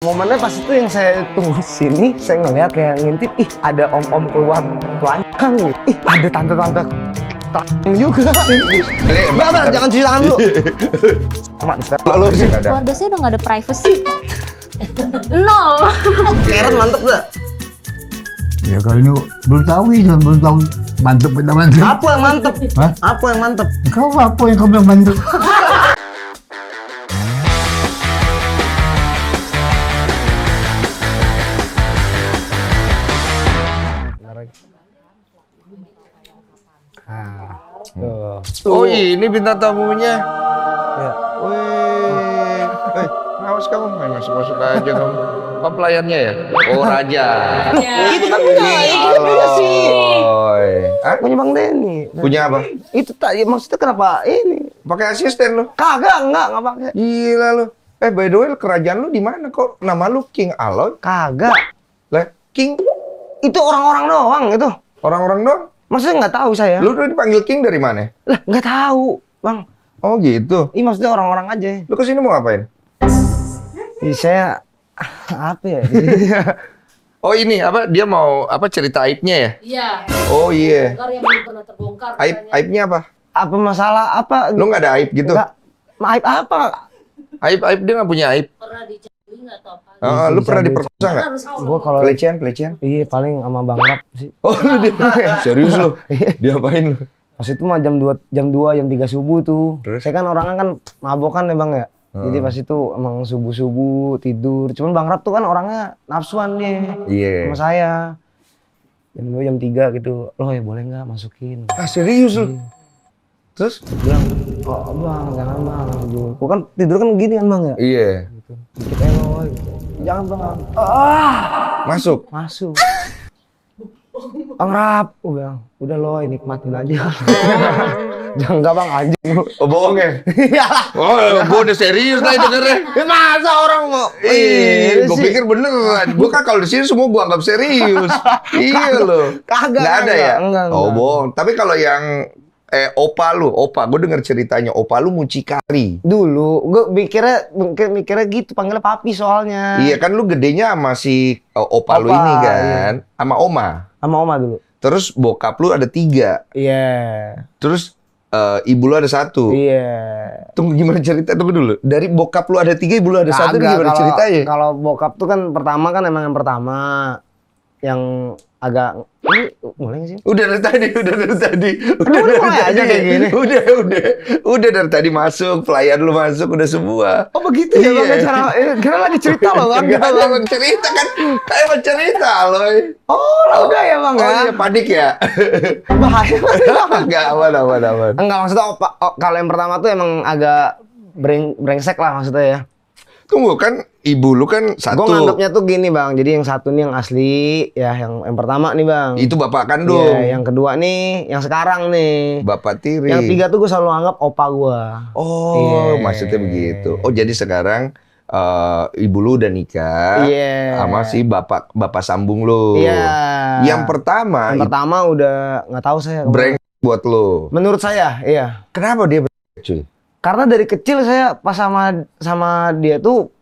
Momennya pas itu yang saya tunggu di sini, saya ngeliat kayak ngintip, ih ada om-om keluar telanjang nih, ih ada tante-tante juga. Mbak, jangan cuci tangan dulu. Mak, Keluarga saya udah nggak ada privacy. Nol. Karen mantep gak? Ya kalau ini belum tahu ya, belum tahu mantep beda mantep. Apa yang mantep? Hah? Apa yang mantep? Kau apa yang kau bilang mantep? Oh ini bintang tamunya. Ya. Wih, awas kamu main masuk aja kamu. Apa pelayannya ya? Oh raja. Itu kan enggak, itu beda sih. Aloy. Hah? Punya Bang Denny. Punya apa? Itu tadi maksudnya kenapa ini? Pakai asisten lu? Kagak, enggak pakai. Gila lu. By the way, kerajaan lu di mana kok? Nama lu King Aloy? Kagak. Lah, King Itu orang-orang doang itu. orang-orang dong. Maksudnya nggak tahu saya. Lu udah dipanggil King dari mana? Lah, nggak tahu, Bang. Oh gitu. Ini maksudnya orang-orang aja. Lu kesini mau ngapain? Ih, saya apa ya? Oh ini apa? Dia mau apa cerita aibnya ya? Iya. Oh iya. Bongkar yang belum pernah terbongkar. Aibnya apa? Apa masalah apa? Lu nggak ada aib gitu? Nggak. Aib apa? Aib dia nggak punya aib. Pernah dicari nggak atau apa? Lu pernah diperkosa nggak? Harus tahu. Gua kalau Pelecehan? iya paling sama Bang Rap sih. Oh lu serius lu? Diapain lu? Pas itu mah jam 2, jam 3 subuh tuh. Terus? Saya kan orangnya kan mabokan ya Bang ya. Jadi pas itu emang subuh-subuh tidur. Cuman Bang Rap tuh kan orangnya nafsuan dia Iya. sama saya. Jam 2, jam 3 gitu. Loh ya boleh nggak masukin? Ah serius lu? Terus? Bilang, oh Bang jangan Bang. Gua kan tidur kan gini kan Bang ya. Iya. Gitu. Dikit aja loh. Gitu. Jangan Bang. Masuk. Masuk. Bang Rap, gua bilang, udah loh nikmatin aja. Jangan enggak Bang anjing lu. Oh bohong ya? Iyalah. Oh gua udah serius nih dengernya. Masa orang mau Ih, gua sih? pikir beneran. Gua kan kalau di sini semua gua anggap serius. Iya loh. Kagak, Nggak ada ya? enggak. Oh bohong. Tapi kalau yang opa, gua denger ceritanya opa lu mucikari. Dulu gua mikirnya gitu panggilnya papi soalnya. Iya kan lu gedenya sama si opa lu Opa, ini kan, sama oma. Sama oma dulu. Terus bokap lu ada 3. Iya. Terus ibu lu ada 1. Iya. Tunggu gimana cerita? Tunggu dulu. Dari bokap lu ada 3, ibu lu ada 1 Kagak, gimana ceritanya? Kalau bokap tuh kan pertama kan emang yang pertama yang agak ini mulai nggak sih? Udah dari tadi. Udah mulai aja kayak gini. Udah dari tadi masuk, pelayan lu masuk, udah semua. Oh begitu ya Bang, Iya. cara kira lagi cerita loh Bang. Enggak ada emang cerita kan, kayak mau cerita loh. Oh lah udah ya Bang Oh ya. iya, panik ya? Bahaya. Enggak, aman. Enggak maksudnya kalau yang pertama tuh emang agak brengsek lah maksudnya ya. Tunggu kan, ibu lu kan 1. Gue nganggapnya tuh gini Bang, jadi yang satu nih yang asli ya, yang pertama nih Bang. Itu bapak kandung. Iya, yang kedua nih, yang sekarang nih. Bapak tiri. Yang 3 tuh gue selalu anggap opa gue. Oh, Iya. maksudnya begitu. Oh, jadi sekarang ibu lu udah nikah Iya. sama si bapak sambung lu. Iya. Yang pertama, Yang pertama udah nggak tahu saya. brengsek buat lu. Menurut saya, iya. Kenapa dia brengsek, cuy? Karena dari kecil saya pas sama dia tuh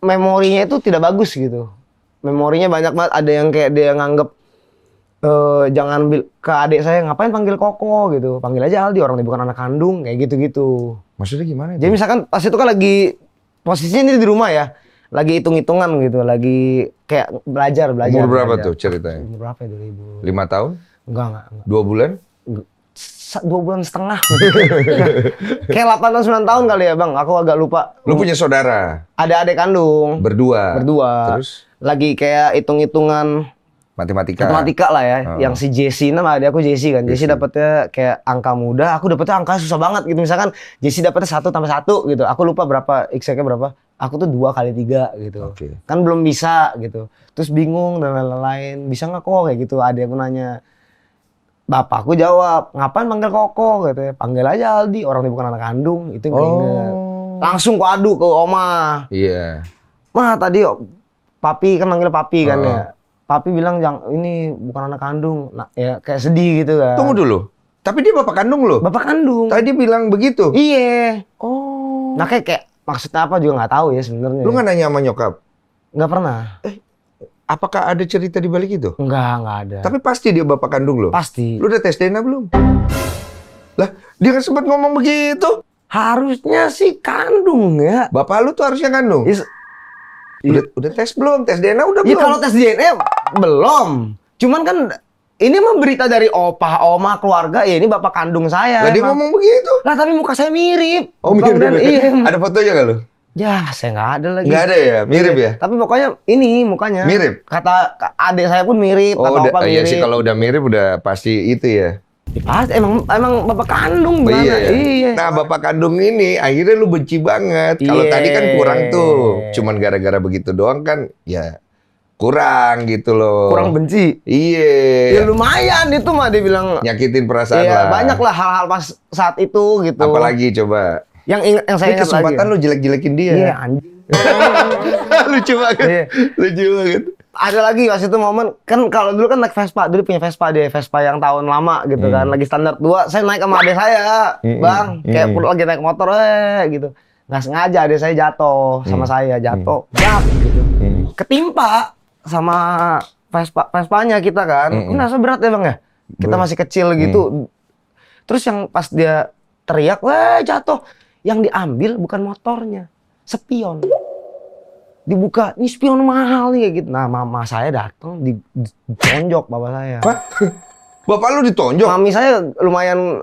memorinya itu tidak bagus gitu. Memorinya banyak banget. Ada yang kayak dia nganggep jangan ke adik saya ngapain panggil Koko gitu. Panggil aja Aldi, orang dia bukan anak kandung kayak gitu-gitu. Maksudnya gimana? Jadi misalkan pas itu kan lagi posisinya ini di rumah ya. Lagi hitung-hitungan gitu, lagi kayak belajar. Umur berapa belajar. tuh ceritanya? Umur berapa ya 2000? 5 tahun? Enggak. 2 bulan? 2 bulan setengah. Kayak 8 tahun 9 tahun kali ya Bang, aku agak lupa. Lu punya saudara? Ada adik kandung. Berdua? Terus? Lagi kayak hitung-hitungan matematika lah ya. Yang si Jesse, nama adik aku Jesse kan. Jesse dapetnya kayak angka mudah, aku dapetnya angka susah banget gitu. Misalkan Jesse dapetnya 1 tambah 1 gitu. Aku lupa berapa, X-nya berapa. Aku tuh 2 kali 3 gitu. Oke. Kan belum bisa gitu. Terus bingung dan lain-lain. Bisa nggak kok kayak gitu, adik aku nanya. Bapakku jawab, ngapain panggil Koko gitu ya. Panggil aja Aldi, orang dia bukan anak kandung. Itu yang keinget. Langsung ku adu ke oma. Iya. Mah tadi papi kan manggil papi kan ya. Papi bilang jangan ini bukan anak kandung. Nah, ya kayak sedih gitu kan. Tunggu dulu. Tapi dia bapak kandung lo? Bapak kandung. Tadi dia bilang begitu? Iya. Oh. Nah kayak maksudnya apa juga nggak tahu ya sebenarnya. Lu nggak nanya sama nyokap? Nggak pernah. Apakah ada cerita di balik itu? Nggak ada. Tapi pasti dia bapak kandung lo. Pasti. Lu udah tes DNA belum? Lah, dia kan sempat ngomong begitu. Harusnya sih kandung ya. Bapak lu tuh harusnya kandung. Is- Udah tes belum? Tes DNA udah Ya belum? kalau tes DNA belum. Cuman kan ini mah berita dari opa, oma, keluarga. Ya ini bapak kandung saya. Lah dia emang. ngomong begitu. Lah tapi muka saya mirip. Oh, Bang mirip. Dan, iya. Ada fotonya nggak lu? Ya saya nggak ada lagi. Nggak ada ya? Mirip ya? Tapi pokoknya ini mukanya. Mirip? Kata adik saya pun mirip. Oh, Kata opa iya mirip. sih kalau udah mirip udah pasti itu ya. Pasti emang bapak kandung Oh, gimana? iya, ya? Iya. Nah, bapak kandung ini akhirnya lu benci banget. Kalau Iya. tadi kan kurang tuh. Cuman gara-gara begitu doang kan ya kurang gitu loh. Kurang benci. Ya Iya. lumayan itu mah dia bilang. Nyakitin perasaan Iya, lah. banyak lah hal-hal pas saat itu gitu. Apalagi coba. yang saya Ini ingat kesempatan lagi. lu jelek-jelekin dia. Iya, anjing. Lucu banget. Iya. Lucu banget. Ada lagi pas itu momen kan kalau dulu kan naik Vespa, dulu punya Vespa dia, Vespa yang tahun lama gitu kan, lagi standar 2, saya naik sama adik saya, Bang, kayak lagi naik motor gitu. Nggak sengaja adik saya jatuh sama saya, jatuh, bak gitu. Ketimpa sama Vespanya kita kan. Ini rasa berat ya, Bang ya? Kita masih kecil gitu. Terus yang pas dia teriak, "Weh, jatuh." Yang diambil bukan motornya, spion. Dibuka, ini spion mahal nih kayak gitu. Nah, mama saya datang ditonjok bapak saya. Hah? Bapak lu ditonjok? Mami saya lumayan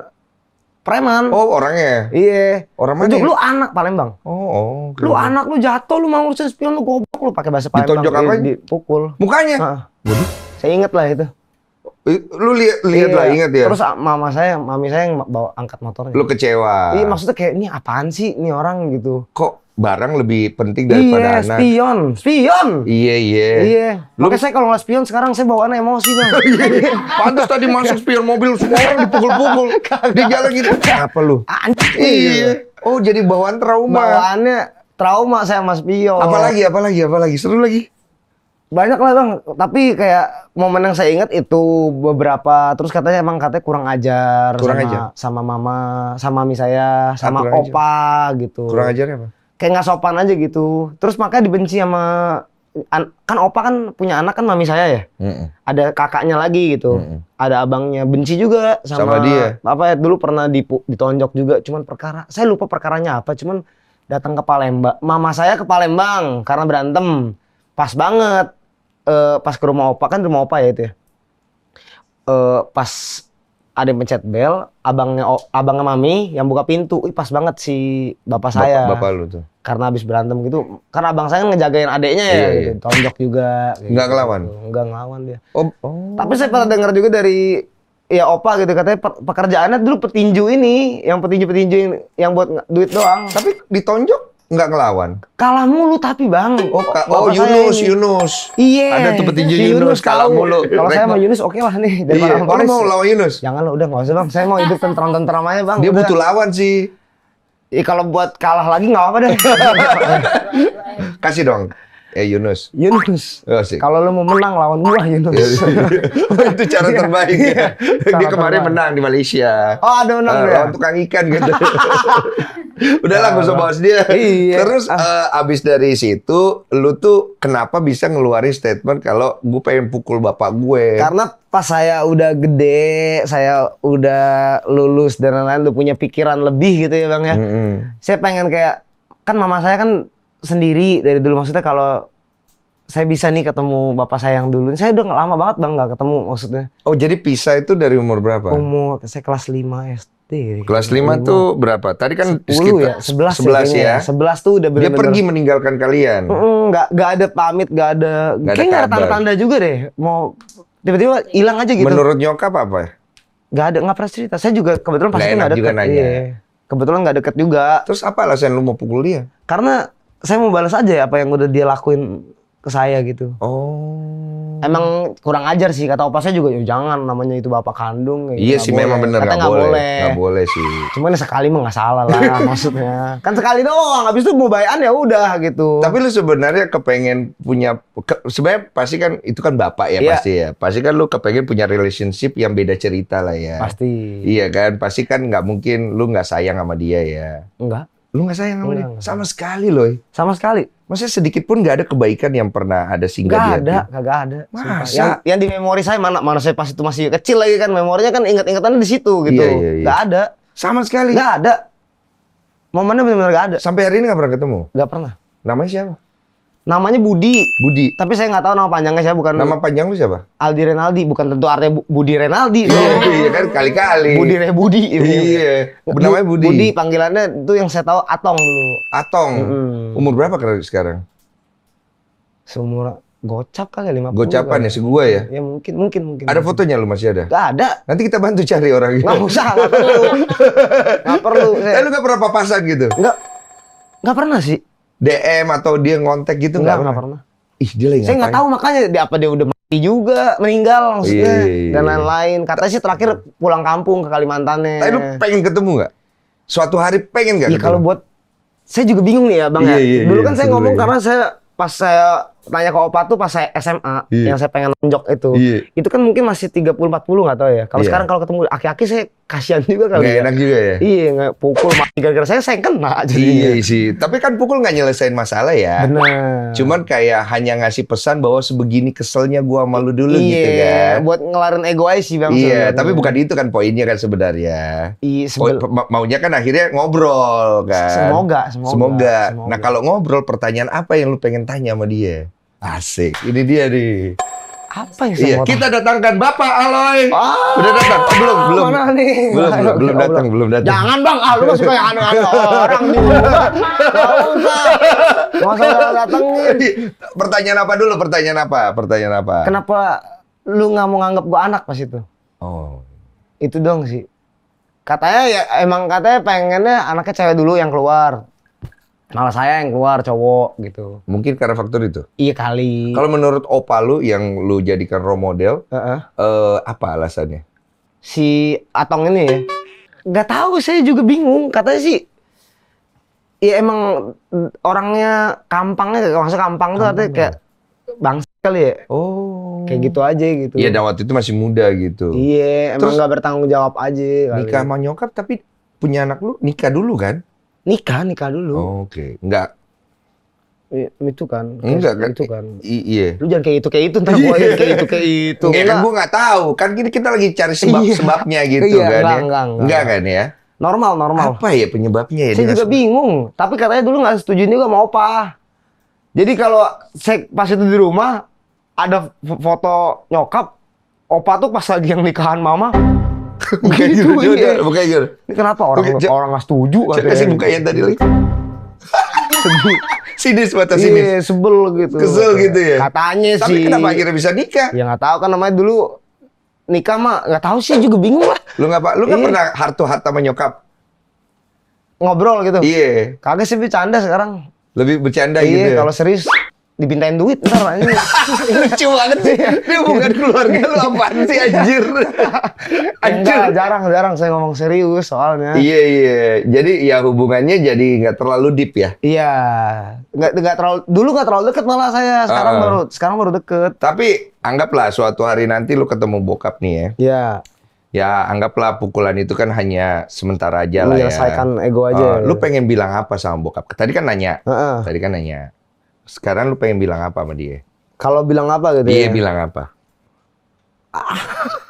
preman. Oh, orangnya. Iya. Orang mana Tunjuk, ya? lu anak Palembang. Oh. Lu anak lu jatuh, lu mau ngurusin spion, lu goblok lu pakai bahasa Palembang. Ditonjok apa? Dipukul. Mukanya? Heeh. Saya inget lah itu. Lu lihat lah, Iya. ingat ya? Terus mami saya yang bawa angkat motornya. Lu kecewa. Iya, maksudnya kayak ini apaan sih ini orang gitu. Kok barang lebih penting daripada Iya, anak? spion. Iya. Iya. Lu- Makanya saya kalau ngeliat spion sekarang saya bawaan emosi Bang. Pantes tadi masuk spion mobil semua orang dipukul-pukul. Di jalan gitu. Apa lu? Anjing. Iya. Oh, jadi bawaan trauma. Bawaannya trauma saya sama spion. Apalagi? Seru lagi. Banyak lah Bang, tapi kayak momen yang saya ingat itu beberapa, terus katanya kurang ajar. Kurang sama, ajar? sama mama, sama mami saya, sama kurang ajar. opa gitu. Kurang ajarnya apa? Kayak nggak sopan aja gitu. Terus makanya dibenci sama, kan opa kan punya anak kan mami saya ya. Ada kakaknya lagi gitu. Ada abangnya, benci juga Sama dia. Apa ya, dulu pernah ditonjok juga, cuman perkara, saya lupa perkaranya apa, cuman datang ke Palembang. Mama saya ke Palembang karena berantem. Pas banget. Pas ke rumah opa, kan rumah opa ya itu ya. Pas ada yang pencet bel, abangnya mami yang buka pintu. Pas banget si bapak saya. Bapak lu tuh. Karena habis berantem gitu. Karena abang saya kan ngejagain adeknya ya Iya, gitu. Tonjok juga. kayak Nggak gitu. ngelawan? Nggak ngelawan dia. Oh. Tapi saya pernah dengar juga dari ya opa gitu, katanya pekerjaannya dulu petinju ini, yang petinju yang buat duit doang. Tapi ditonjok nggak ngelawan. Kalah mulu tapi Bang. Bapak saya ini. Yunus. Iya. Ada tuh petinju si Yunus, kalah tahu. mulu. Kalau saya sama Yunus oke lah nih. Daripada Iya. sama Oh, lu Faris. mau lawan Yunus? Jangan lah, udah nggak usah Bang. Saya mau hidup tentram-tentram aja Bang. Dia Udah. butuh lawan sih. Kalau buat kalah lagi nggak apa deh. Kasih dong. Yunus. Yunus. Oh, sih. Kalau lu mau menang lawan gua Yunus. Itu cara terbaik ya. Cara Dia kemarin terbaik. menang di Malaysia. Oh, ada menang ya? Lawan tukang ikan gitu. Udahlah gak usah bahas dia. Iya. Terus abis dari situ, lu tuh kenapa bisa ngeluarin statement kalau gue pengen pukul bapak gue? Karena pas saya udah gede, saya udah lulus dan lain-lain, udah punya pikiran lebih gitu ya Bang ya. Saya pengen kayak, kan mama saya kan sendiri dari dulu, maksudnya kalau saya bisa nih ketemu bapak saya yang dulu, saya udah lama banget Bang nggak ketemu maksudnya. Oh, jadi pisah itu dari umur berapa? Umur, saya kelas 5 SD. Kelas 5 tuh berapa? Tadi kan 10 ya, 11 ya. 11 tuh udah Dia bener-bener. pergi meninggalkan kalian. Nggak ada pamit, nggak ada Nggak ada kayaknya nggak ada kabar. tanda-tanda juga deh. Mau tiba-tiba hilang aja gitu. Menurut nyokap apa? Nggak pernah cerita. Saya juga kebetulan Nggak pasti enak nggak juga deket. nanya. Iya. Kebetulan nggak deket juga. Terus apa alasan lu mau pukul dia? Karena saya mau balas aja apa yang udah dia lakuin ke saya gitu. Oh. Emang kurang ajar sih, kata opa saya juga, "Ya jangan, namanya itu bapak kandung." Kayak Iya nggak sih, boleh. memang bener Katanya nggak boleh. Nggak boleh sih. Cuman sekali mah nggak salah lah maksudnya. Kan sekali doang, habis itu mau bayan ya udah gitu. Tapi lu sebenarnya kepengen punya, sebenarnya pasti kan itu kan bapak ya, Iya. pasti ya. Pasti kan lu kepengen punya relationship yang beda cerita lah ya. Pasti. Iya kan, pasti kan nggak mungkin lu nggak sayang sama dia ya. Enggak. Lu nggak sayang sama dia? Enggak. Sama sekali loh. Sama sekali. Maksudnya sedikit pun nggak ada kebaikan yang pernah ada singgah Nggak di ada, hati? kagak ada. Sumpah. Masa? Yang di memori saya mana saya pas itu masih kecil lagi kan, memorinya kan ingat-ingatannya di situ gitu. Iya. Nggak ada, Sama sekali. nggak ada. Momennya benar-benar nggak ada, Sampai hari ini nggak pernah ketemu. nggak pernah. Namanya siapa? Namanya Budi, Budi. tapi saya nggak tahu nama panjangnya, saya bukan Nama panjang lu siapa? Aldi Renaldi, bukan tentu artinya Budi Renaldi. Iya kan kali-kali. Budi Rebudi. Iya. Namanya Budi. Budi panggilannya itu yang saya tahu Atong dulu. Atong. Umur berapa sekarang? Seumur gocap kali ya, 50. Gocapan kali. ya, segua ya. Ya mungkin. Ada fotonya lu masih ada? Nggak ada. Nanti kita bantu cari orang itu. Nggak usah, nggak perlu. Nggak perlu. Lu nggak pernah papasan gitu? Nggak pernah sih. DM atau dia ngontek gitu Nggak pernah. Ih, dia lagi Saya nggak tahu makanya apa dia udah mati juga, meninggal maksudnya, Iya. dan lain-lain. Katanya sih terakhir pulang kampung ke Kalimantannya. Tapi lu pengen ketemu nggak? Suatu hari pengen nggak Iya, ketemu? kalau buat saya juga bingung nih ya Bang ya. Iya, Dulu iya, kan saya sebenarnya. ngomong karena pas saya tanya ke Opa tuh pas saya SMA Iya. yang saya pengen nonjok itu. Iya. Itu kan mungkin masih 30-40 nggak tahu ya. Kalau Iya. sekarang kalau ketemu aki-aki saya kasihan juga kali Nggak ya. enak juga ya? Iya, nggak pukul mati gara-gara saya kena jadinya. Iya sih. Tapi kan pukul nggak nyelesain masalah ya. Benar. Cuman kayak hanya ngasih pesan bahwa sebegini keselnya gua sama lu dulu gitu Iya, kan. buat ngelarin ego aja sih Bang. Iya, sebenarnya. tapi bukan itu kan poinnya kan sebenarnya. Iya, Maunya kan akhirnya ngobrol kan. Semoga. Nah kalau ngobrol, pertanyaan apa yang lu pengen tanya sama dia? Asik, ini dia nih. apa yang saya Iya, mau kita datangkan Bapak Aloy. Ah, Udah datang? Oh, belum. Mana nih? Belum datang. Jangan Bang, lu mah suka yang aneh-aneh orang nih. Gak usah. Masalah datengin. Pertanyaan apa? Kenapa lu nggak mau nganggap gua anak pas itu? Oh. Itu dong sih. Katanya ya emang katanya pengennya anaknya cewek dulu yang keluar. Malah saya yang keluar cowok gitu. Mungkin karena faktor itu. Iya kali. Kalau menurut opa lu yang lu jadikan role model, Heeh. apa alasannya? Si Atong ini ya. Nggak tahu, saya juga bingung. Katanya sih ya emang orangnya kampangnya, maksudnya kampang tuh artinya kayak bangsa kali ya. Oh. Kayak gitu aja gitu. Iya, dan waktu itu masih muda gitu. Iya, emang Terus nggak bertanggung jawab aja kali. Nikah sama nyokap tapi punya anak lu nikah dulu kan? Nikah dulu. Oh, oke. Enggak. Itu kan. Enggak kan? Itu kan. Iya. Lu jangan kayak itu ntar gua yang kayak itu. Enggak kan gua nggak tahu. Kan gini kita lagi cari sebab-sebabnya gitu Iya, kan ya. enggak. Kan ya? Normal. Apa ya penyebabnya ya? Saya Dia juga nggak bingung. Tapi katanya dulu nggak setuju juga sama Opa. Jadi kalau saya pas itu di rumah ada foto nyokap, Opa tuh pas lagi yang nikahan mama. bukan gitu. Iya. Bukan gitu. Ini kenapa orang Oke, orang nggak setuju Coba kasih buka yang tadi lagi. Sinis mata Iya, sinis. sebel gitu. Kesel gitu ya? Katanya Tapi sih. kenapa akhirnya bisa nikah? Ya nggak tahu kan namanya dulu nikah mah nggak tahu sih, juga bingung lah. Lu nggak Iya. pernah heart to heart sama nyokap? Ngobrol gitu. Iya. Kagak sih, bercanda sekarang. Lebih bercanda gitu. Iya, Ya? kalau serius dipintain duit ntar aja. Lucu banget sih. Dia bukan keluarga lu apaan sih anjir. Enggak, jarang saya ngomong serius soalnya. Iya. Jadi ya hubungannya jadi nggak terlalu deep ya. Iya, nggak terlalu, dulu nggak terlalu deket malah saya. Sekarang baru deket. Tapi anggaplah suatu hari nanti lu ketemu bokap nih ya. Iya, Ya anggaplah pukulan itu kan hanya sementara aja lah ya. menyelesaikan ego aja. Lu pengen bilang apa sama bokap? Tadi kan nanya. Heeh. Sekarang lu pengen bilang apa sama dia? Kalau bilang apa gitu Dia ya? bilang apa?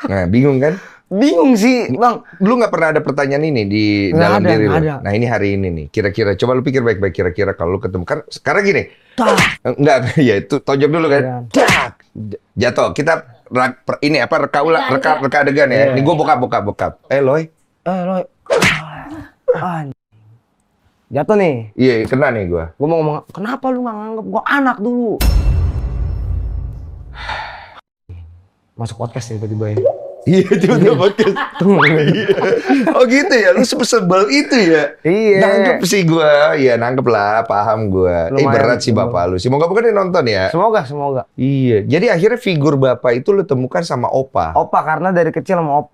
Nah, bingung kan? Bingung sih, Bang. Lu nggak pernah ada pertanyaan ini di Nggak dalam ada, diri lu? nggak ada. Nah, ini hari ini nih. Kira-kira, coba lu pikir baik-baik. Kira-kira kalau lu ketemu. Kan sekarang gini. Tah. Enggak, ya itu tonjok dulu kan. Iya. Dak. Jatuh. Kita ini apa reka adegan ya. Ini gua bokap. Loy. Loy. Jatuh nih. Iya, kena nih gua. Gua mau ngomong, kenapa lu nggak nganggep gua anak dulu? Masuk podcast ya tiba-tiba ya. Iya, tiba-tiba podcast. Oh gitu ya, lu sebel itu ya? Iya. Nangkep sih gua, ya nangkep lah, paham gua. Lumayan, Berat sih bapak lu sih. Moga-moga dia nonton ya. Semoga. Iya, jadi akhirnya figur bapak itu lu temukan sama opa. Opa karena dari kecil sama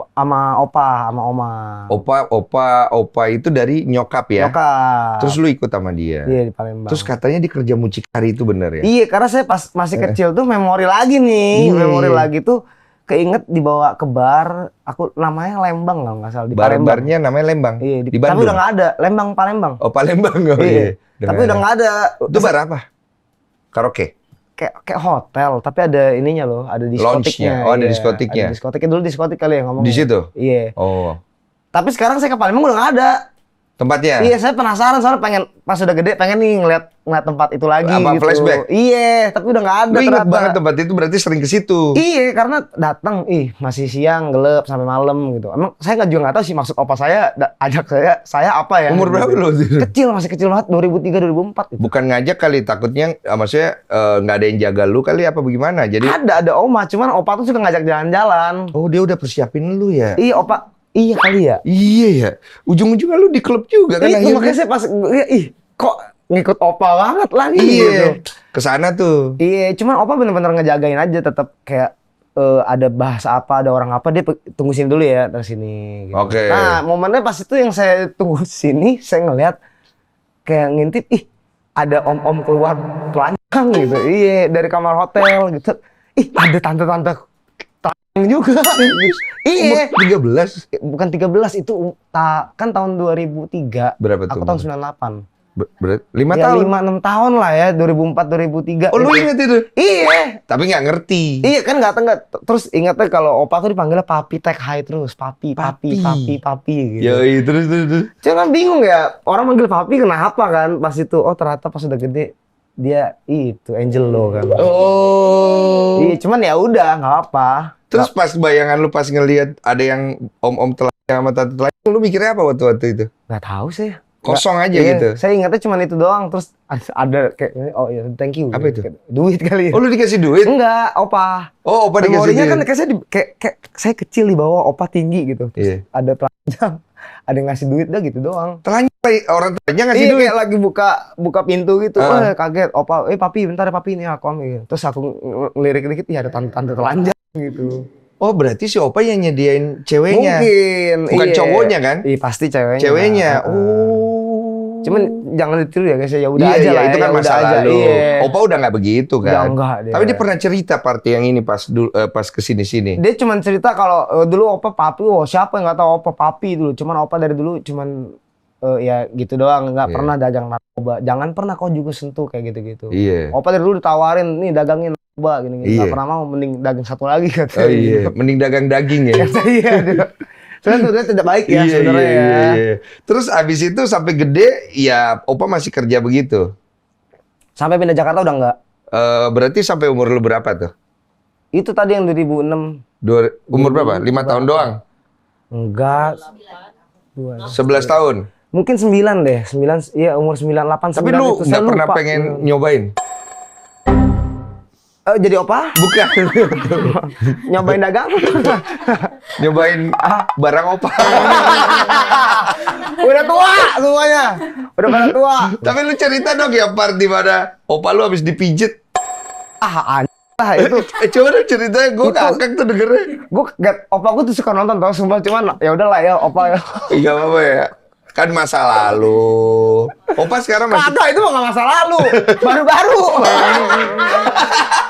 opa sama oma. Opa itu dari nyokap ya. Nyokap. Terus lu ikut sama dia. Iya, di Palembang. Terus katanya di kerja mucikari itu bener ya? Iya, karena saya pas masih kecil tuh memori lagi nih. Iya. Memori lagi tuh keinget dibawa ke bar, aku namanya Lembang lah nggak salah, di Palembang. Barnya namanya Lembang. Iya, di Bandung. tapi udah nggak ada, Palembang. Oh, Palembang. Oh Iya. iya. Tapi udah nggak ada. Itu bar apa? Karaoke. Kayak hotel, tapi ada ininya loh, ada diskotiknya. Lounge-nya. Oh, ada iya. diskotiknya. Ada diskotiknya, dulu diskotik kali ya ngomong. Di situ? Iya. Oh. Tapi sekarang saya ke Palembang udah nggak ada. Tempatnya? Iya, saya penasaran soalnya pengen pas udah gede pengen nih ngeliat tempat itu lagi Apa, gitu. flashback? Iya, tapi udah nggak ada Lu ingat ternyata. banget tempat itu berarti sering ke situ. Iya, karena datang, masih siang, gelap sampai malam gitu. Emang saya juga nggak tahu sih maksud opa saya ajak saya apa ya? Umur berapa gitu. lu? Kecil, masih kecil banget, 2003 2004 gitu. Bukan ngajak kali, takutnya maksudnya nggak ada yang jaga lu kali apa bagaimana? Jadi Ada oma, cuman opa tuh suka ngajak jalan-jalan. oh dia udah persiapin lu ya? Iya, opa. Iya kali ya. Iya ya. Ujung-ujungnya lu di klub juga kan Iya, akhirnya. makanya saya pas kok ngikut opa banget lagi Iya. gitu. Kesana tuh. Iya, cuman opa bener-bener ngejagain aja tetap kayak ada bahasa apa, ada orang apa, dia tunggu sini dulu ya, terus sini. Gitu. Oke. Nah, momennya pas itu yang saya tunggu sini, saya ngeliat kayak ngintip, ada om-om keluar telanjang gitu. Iya, dari kamar hotel gitu. Ada tante-tante telanjang juga. Iya. 13. Bukan 13, itu kan tahun 2003. Berapa tuh? Aku tahun 98. Berarti 5 Ya, tahun. 5-6 tahun lah ya, 2004 2003. Oh lu itu. inget itu? Iya. Tapi nggak ngerti. Iya kan nggak terus ingatnya kalau opa tuh dipanggilnya papi, tag high terus papi gitu. Yoi, terus. Cuma kan bingung ya, orang manggil papi kenapa kan pas itu, oh ternyata pas udah gede dia itu angel lo kan. Oh. Iya, cuman ya udah nggak apa. Terus pas bayangan lu pas ngelihat ada yang om-om telanjang sama tante telanjang, lu mikirnya apa waktu itu? Nggak tahu sih. Kosong aja Iya, gitu. Saya ingatnya cuma itu doang, terus ada kayak oh ya thank you. Apa itu? Kayak duit kali ya. Oh lu dikasih duit? Enggak, opa. Oh opa dikasih Memorinya duit. kan kayak saya kecil di bawah, opa tinggi gitu. Terus Iya. ada telanjang, ada yang ngasih duit dah gitu doang. Telanjang, orang telanjang ngasih Iya, duit. kayak lagi buka pintu gitu. Ah. Kaget, opa, papi bentar ya papi, ini aku ambil. Terus aku ngelirik dikit, ada tante telanjang gitu. Oh berarti si opa yang nyediain ceweknya. Mungkin. Bukan iya. cowoknya kan? Iya pasti ceweknya. Ceweknya. Nah, Oh. Cuman jangan ditiru ya guys, ya udah Iya, aja iya, lah. itu ya, kan ya masa udah aja. lalu. Iya. Opa udah nggak begitu Ya, kan? enggak dia. Tapi dia pernah cerita part yang ini pas kesini-sini. Dia cuma cerita kalau dulu opa papi, siapa yang nggak tahu opa papi dulu. Cuman opa dari dulu cuman ya gitu doang, nggak Iya. pernah dagang narkoba. Jangan pernah kau juga sentuh kayak gitu-gitu. Iya. Opa dari dulu ditawarin, nih dagangin narkoba gini-gini. Iya. Nggak pernah mau, mending dagang satu lagi katanya. Oh iya, mending dagang daging ya. Iya. Soalnya sebenarnya tidak baik ya sebenarnya ya. iya. Terus abis itu sampai gede, ya Opa masih kerja begitu. Sampai pindah Jakarta udah enggak. Berarti sampai umur lu berapa tuh? Itu tadi yang 2006. Umur berapa? 5 tahun doang? Enggak. 11 tahun? Mungkin 9 deh. 9, iya umur 98, 9 Tapi lu itu. nggak Saya pernah lupa. pengen nyobain? Jadi apa? Bukan. Nyobain dagang? Nyobain barang Opa. Udah tua semuanya. Udah pada tua. Tapi lu cerita dong ya part di mana Opa lu habis dipijet. Itu. Coba dong ceritanya, gue Itu. ngakak tuh dengernya. Opa gue tuh suka nonton tau, sumpah, cuman ya udahlah ya opa ya. Iya apa ya? Kan masa lalu. Opa sekarang masih Kagak, itu mah gak masa lalu. Baru-baru.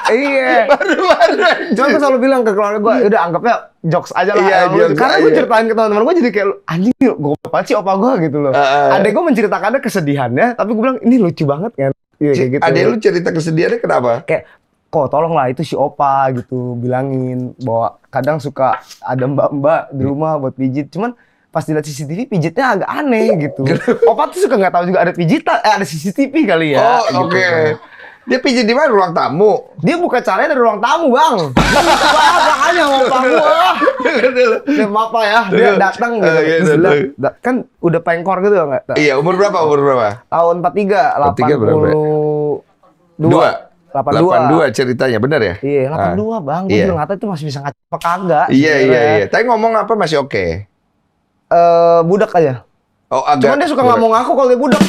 Iya. baru-baru. Cuma gue selalu bilang ke keluarga gue, udah anggapnya jokes aja lah. Iya, jokes Karena gue aja. ceritain ke teman-teman gue jadi kayak, anjing gue apa sih opa gue gitu loh. Adek gue menceritakannya kesedihannya, tapi gue bilang, ini lucu banget kan. Iya kayak gitu. Adek lu cerita kesedihannya kenapa? Kayak, kok tolonglah itu si opa gitu, bilangin bahwa kadang suka ada mbak-mbak di rumah buat pijit. Cuman pas dilihat CCTV pijitnya agak aneh gitu. Opa tuh suka nggak tahu juga ada pijitan, ada CCTV kali ya. Oh, oke. gitu. Dia pijit di mana? Ruang tamu. Dia buka caranya dari ruang tamu, Bang. Makanya mau tamu. Dia apa ya? Dia datang gitu. Iya, Terus datang. bilang, kan udah pengkor gitu enggak? Iya, umur berapa? Umur berapa? Tahun 43, 43 berapa? 82. 82 ceritanya, benar ya? Iya, 82, Bang. Gue Iya. juga nggak tahu itu masih bisa ngaca apa kagak. Iya, sebenarnya. iya, iya. Tapi ngomong apa masih oke? Budak aja. Oh, agak. Cuman dia suka nggak mau ngaku kalau dia budak.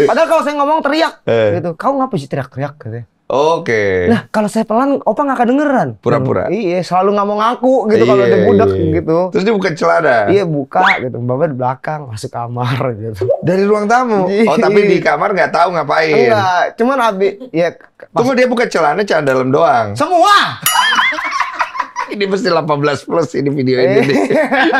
Padahal kalau saya ngomong teriak gitu. Kau ngapa sih teriak-teriak katanya. Oke. Nah, kalau saya pelan, opa nggak kedengeran. Pura-pura. Iya, selalu nggak mau ngaku gitu kalau dia budak gitu. Terus dia buka celana. Iya, buka gitu. Bapak di belakang, masuk kamar gitu. Dari ruang tamu. Oh, tapi di kamar nggak tahu ngapain. Enggak, cuman abis ya Tunggu, dia buka celana dalam doang. semua. Ini mesti 18 plus ini video ini deh.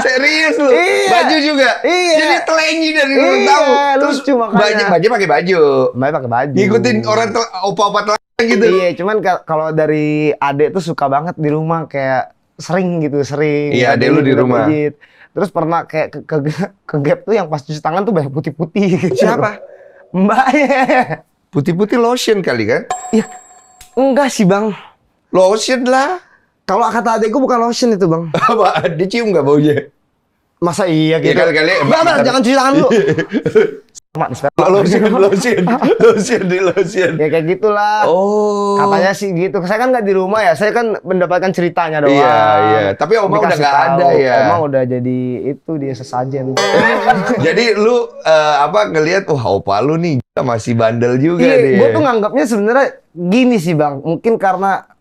Serius lu? Iya. Baju juga? Iya. Jadi telengi dari lu Iya, tahu. Terus lucu makanya. baju pakai baju. Mbak pakai baju. Ngikutin orang opa-opa telanjang gitu. Iya, cuman kalau dari adek tuh suka banget di rumah kayak sering. Iya, adek lu di rumah. Pijit. Terus pernah kayak ke gap tuh yang pas cuci tangan tuh banyak putih-putih gitu. Siapa? Mbaknya. Putih-putih lotion kali kan? Iya. Enggak sih, Bang. Lotion lah. Kalau kata adekku bukan lotion itu, Bang. Apa? Dicium nggak baunya? Masa iya Iya gitu? kali-kali. Mbak, jangan cuci tangan dulu. Lotion. Ya kayak gitulah. Oh. Katanya sih gitu. Saya kan nggak di rumah ya. Saya kan mendapatkan ceritanya doang. Iya. Tapi Oma udah Dikasih nggak ada tahu. ya. Oma udah jadi itu dia sesajen. Jadi lu ngelihat wah opa lu nih masih bandel juga Iya, deh. gue tuh nganggapnya sebenarnya gini sih Bang. Mungkin karena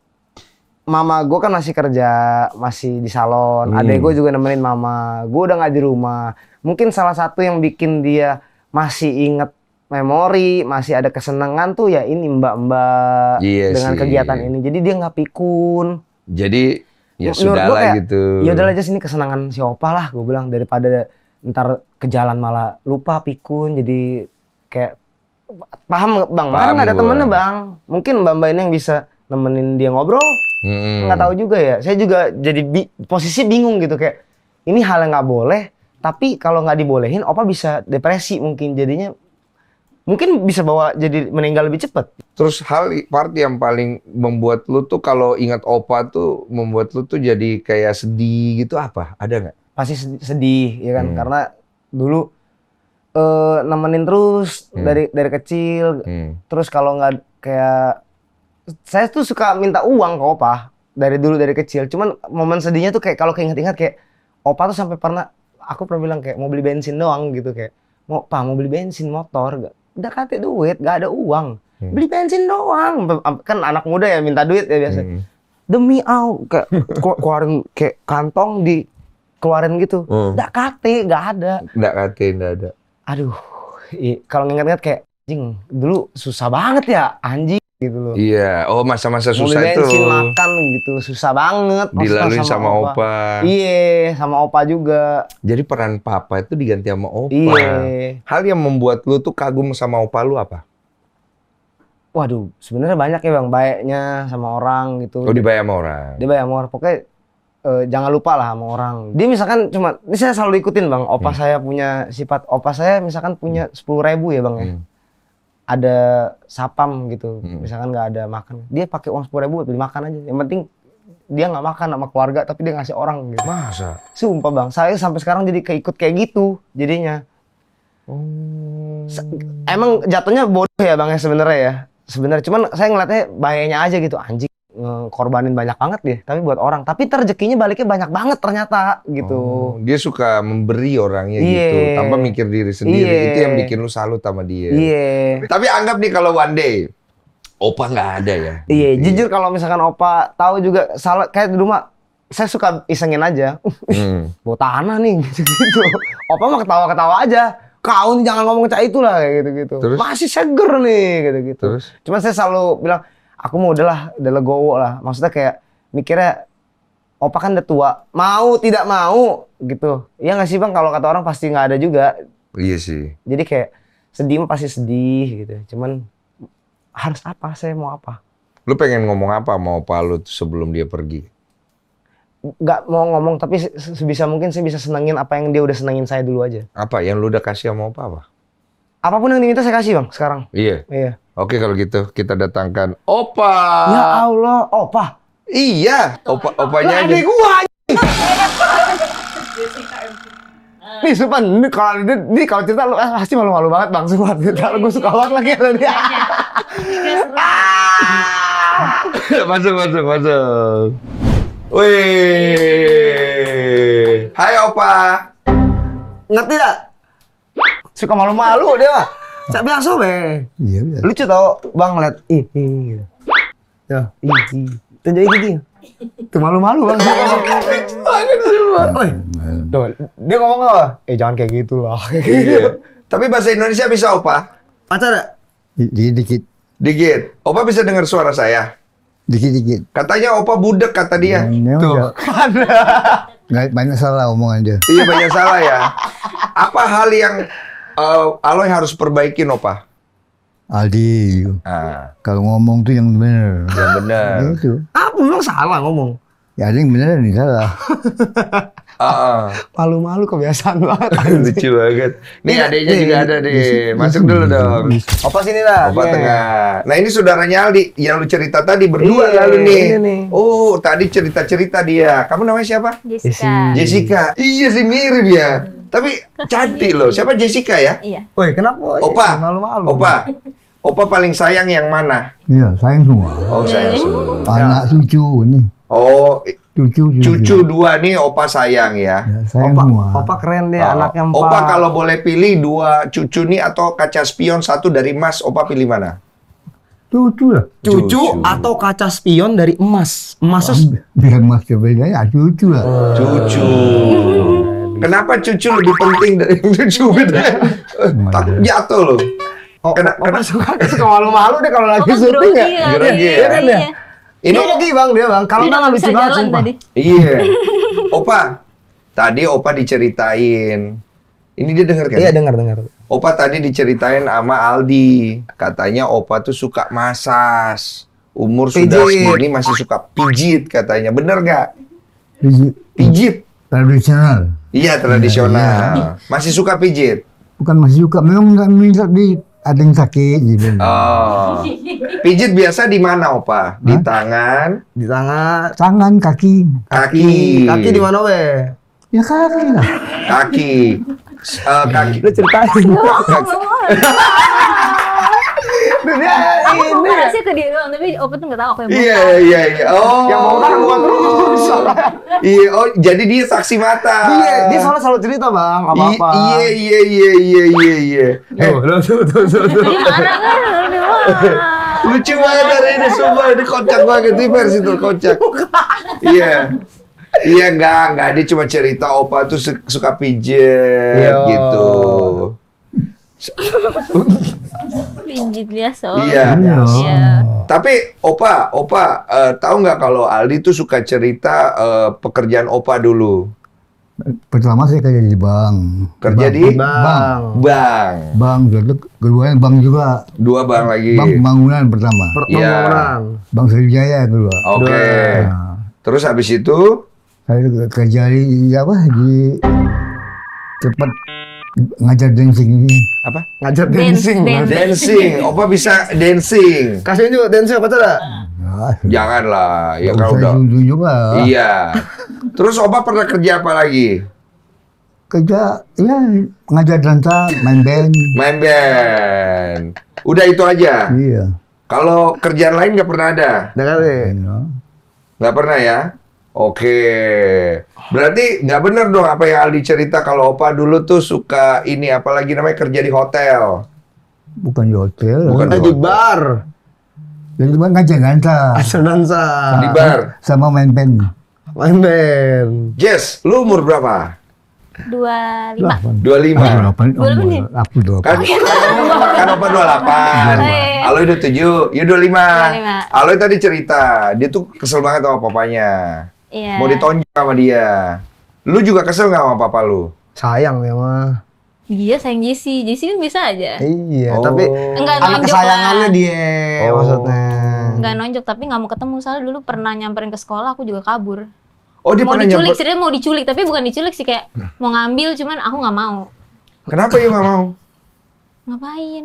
mama gue kan masih kerja, masih di salon. Adek gue juga nemenin mama. Gue udah nggak di rumah. Mungkin salah satu yang bikin dia masih inget memori, masih ada kesenangan tuh ya ini mbak-mbak Iya dengan sih. kegiatan ini. Jadi dia nggak pikun. Jadi ya Menurut sudah gua lah kayak, gitu. Ya udahlah aja sini kesenangan si Opa lah, gue bilang, daripada ntar ke jalan malah lupa pikun. Jadi kayak paham Bang, Paham kan ada gua. temennya Bang. Mungkin mbak-mbak ini yang bisa nemenin dia ngobrol. Nggak tahu juga ya. Saya juga jadi posisi bingung gitu kayak ini hal yang nggak boleh. Tapi kalau nggak dibolehin, Opa bisa depresi mungkin jadinya. Mungkin bisa bawa jadi meninggal lebih cepat. Terus part yang paling membuat lu tuh kalau ingat opa tuh membuat lu tuh jadi kayak sedih gitu apa? Ada nggak? Pasti sedih ya kan, karena dulu nemenin terus dari kecil. Terus kalau nggak kayak saya tuh suka minta uang ke Opa dari dulu dari kecil. Cuman momen sedihnya tuh kayak kalau keinget-ingat kayak Opa tuh sampai pernah aku pernah bilang kayak mau beli bensin doang gitu kayak mau beli bensin motor udah kate duit gak ada uang beli bensin doang kan anak muda ya minta duit ya biasa demi kayak keluarin kayak kantong dikeluarin gitu gak kate gak ada Nggak ada. aduh kalau nginget-nginget kayak anjing dulu susah banget ya anjing gitu loh. Iya, masa-masa Mau susah beli itu bensin makan gitu susah banget. dilalui sama opa. Iya, sama Opa juga. Jadi peran papa itu diganti sama opa. Iya. Hal yang membuat lu tuh kagum sama opa lu apa? Waduh, sebenarnya banyak ya Bang, baiknya sama orang gitu. Oh, dibayar sama orang. Dia baik sama orang. Pokoknya jangan lupa lah sama orang. Dia misalkan ini saya selalu ikutin Bang. Opa saya punya sifat, Opa saya misalkan punya 10.000 ya Bang ya. Ada sapam gitu, misalkan nggak ada makan, dia pakai uang 10.000 buat beli makan aja. Yang penting dia nggak makan sama keluarga, tapi dia ngasih orang gitu. Masa? Sumpah Bang, saya sampai sekarang jadi keikut kayak gitu jadinya. Emang jatuhnya bodoh ya Bang ya sebenarnya ya. Sebenarnya cuman saya ngeliatnya bahayanya aja gitu, anjing ngorbanin banyak banget dia, tapi buat orang. Tapi rezekinya baliknya banyak banget ternyata gitu. Dia suka memberi orangnya Iya. gitu, tanpa mikir diri sendiri. Iya. Itu yang bikin lu salut sama dia. Iya. Tapi anggap nih kalau one day opa nggak ada ya. Iya, jujur kalau misalkan Opa tahu juga salah kayak di rumah saya suka isengin aja. Bawa tanah nih gitu-gitu. Opa mah ketawa-ketawa aja. Kau nih jangan ngomong kayak itulah kayak gitu-gitu. Terus? Masih seger nih gitu-gitu. Terus? Cuman saya selalu bilang aku mau udah legowo lah. Maksudnya kayak mikirnya Opa kan udah tua, mau tidak mau gitu. Iya nggak sih Bang, kalau kata orang pasti nggak ada juga. Iya sih. Jadi kayak sedih mah pasti sedih gitu. Cuman harus apa? Saya mau apa? Lu pengen ngomong apa sama opa lu sebelum dia pergi? Nggak mau ngomong, tapi sebisa mungkin saya bisa senengin apa yang dia udah senengin saya dulu aja. Apa yang lu udah kasih sama opa apa? Apapun yang diminta saya kasih Bang sekarang. Iya. Iya. Oke kalau gitu kita datangkan opa. Ya Allah, Opa. Iya, opanya aja. Adik gua. Nih sumpah, ini kalau cerita lu pasti malu-malu banget Bang. Sumpah, cerita lu gue suka banget lagi sama dia. Masuk. Wih. Hai opa. Ngerti tak? Suka malu-malu dia mah. Cak biasa be. Iya, iya. Lucu tau Bang liat gitu. Ya, itu jadi gitu. Tuh malu-malu Bang. Oi. Tuh, dia ngomong apa? Jangan kayak gitu lah. Iya. Tapi bahasa Indonesia bisa opa? Pacar ya? Dikit. Dikit. Opa bisa dengar suara saya? Dikit-dikit. Katanya Opa budek kata dia. Tuh. Nggak banyak salah omongan dia. Iya banyak salah ya. Apa hal yang Aloy harus perbaikin Opa? Aldi, Ah, kalau ngomong tuh yang bener. yang benar. Gitu. Apa memang salah ngomong? Ya ada yang bener nih salah. Malu-malu kebiasaan banget. Lucu banget. Nih adiknya juga ada deh. Masuk dulu dong. Opa sini lah. Opa Iya. tengah. Nah ini saudaranya Aldi yang lu cerita tadi berdua Iya, lalu nih. ini nih. Oh tadi cerita-cerita dia. Kamu namanya siapa? Jessica. Jessica. Iya sih mirip ya. Tapi cantik loh. Siapa Jessica ya? Iya. Woi, kenapa? Opa. Malu-malu. Opa paling sayang yang mana? Iya, sayang semua. Oh sayang semua. Anak cucu nih. Oh Cucu. dua nih Opa sayang ya. Ya, sayang Opa, semua. Opa keren deh, Oh, anaknya 4. Opa kalau boleh pilih 2 cucu nih atau kaca spion 1 dari Mas, Opa pilih mana? Cucu lah. Cucu atau kaca spion dari emas. Emas tuh Biar mas beda ya cucu lah. Cucu. Kenapa cucu lebih penting dari cucu gitu? Takut jatuh loh. Oh, Kena- Opa suka malu-malu deh kalau lagi Opa syuting ya. grogi ya. Grogi ya? Iya kan ya? Iya. Ini Dia grogi bang, dia bang. Kalau Dia nggak nggak lucu bisa banget jalan sumpah. tadi. iya. Opa, tadi Opa diceritain. Ini dia denger kan? Iya dengar. Opa tadi diceritain sama Aldi. Katanya Opa tuh suka masas. Umur sudah Pijit. segini masih suka pijit katanya. Bener nggak? Pijit Pijit. tradisional. Iya tradisional. Masih suka pijit. Bukan masih suka, memang nggak minta di ada yang sakit gitu. Oh. Pijit biasa di mana, Opa? Di tangan, Di tangan, Tangan, kaki. kaki. kaki di mana we? Ya kaki lah. Kaki. Kaki. Lu ceritain. Dia Aku ini. ngasih ke dia doang, tapi Opa tuh nggak tahu aku yang Iya, iya, iya. Oh. Yang mau kan gua terus. Iya, oh jadi dia saksi mata. Dia soalnya selalu cerita bang, apa-apa. Iya. Tuh. Dia marah kan, dia marah. Lucu banget hari ini, sumpah. Ini kocak banget. Ini versi terkocak. Iya. Iya, enggak. Dia cuma cerita Opa tuh suka pijet, Iya. gitu. Pijit biasa. Iya. Iya. Tapi Opa, tahu nggak kalau Aldi tuh suka cerita pekerjaan Opa dulu? Pertama saya kerja di bank. Kerja di Bang. bank. Bank, keduanya bank juga. 2 bank lagi. Bank pembangunan pertama. Iya. Pembangunan. Bank Sriwijaya kedua. Oke. Nah, Terus habis itu, saya kerja di apa di tempat ngajar dancing ini. apa? Ngajar Dance, dancing. dance. Dancing. Opa bisa dancing. Kasih juga dancing apa tuh? Nah, Janganlah, ya nggak kan usah udah. tunjuk lah. Iya. Terus Opa pernah kerja apa lagi? Kerja ya ngajar dansa, main band. Main band. Udah itu aja. Iya. Kalau kerjaan lain nggak pernah ada? Udah kali. Iya. Nggak pernah ya? Oke. Berarti nggak bener dong apa yang Aldi cerita kalau Opa dulu tuh suka ini apalagi namanya kerja di hotel. Bukan di hotel. Bukan Di bar. Jadi cuma ngajar dansa Asal dansa. Di bar. sama main band. Main band. Jess, lu umur berapa? 25. 25. Aku dua. Kan Opa 28. Iya. Aloy udah 7, you 25. 25. Aloy tadi cerita, dia tuh kesel banget sama papanya. Iya. Mau ditonjok sama dia. Lu juga kesel nggak sama papa lu? Sayang ya mah. Iya sayang Jesse. Jesse kan bisa aja. Iya, Oh. tapi Enggak anak nonjok kesayangannya lah. dia Oh. maksudnya. Enggak nonjok tapi nggak mau ketemu. Soalnya dulu pernah nyamperin ke sekolah, aku juga kabur. Oh, dia Mau pernah diculik, nyamper. serius mau diculik. Tapi bukan diculik sih, kayak mau ngambil cuman aku nggak mau. Kenapa ya nggak mau? Ngapain?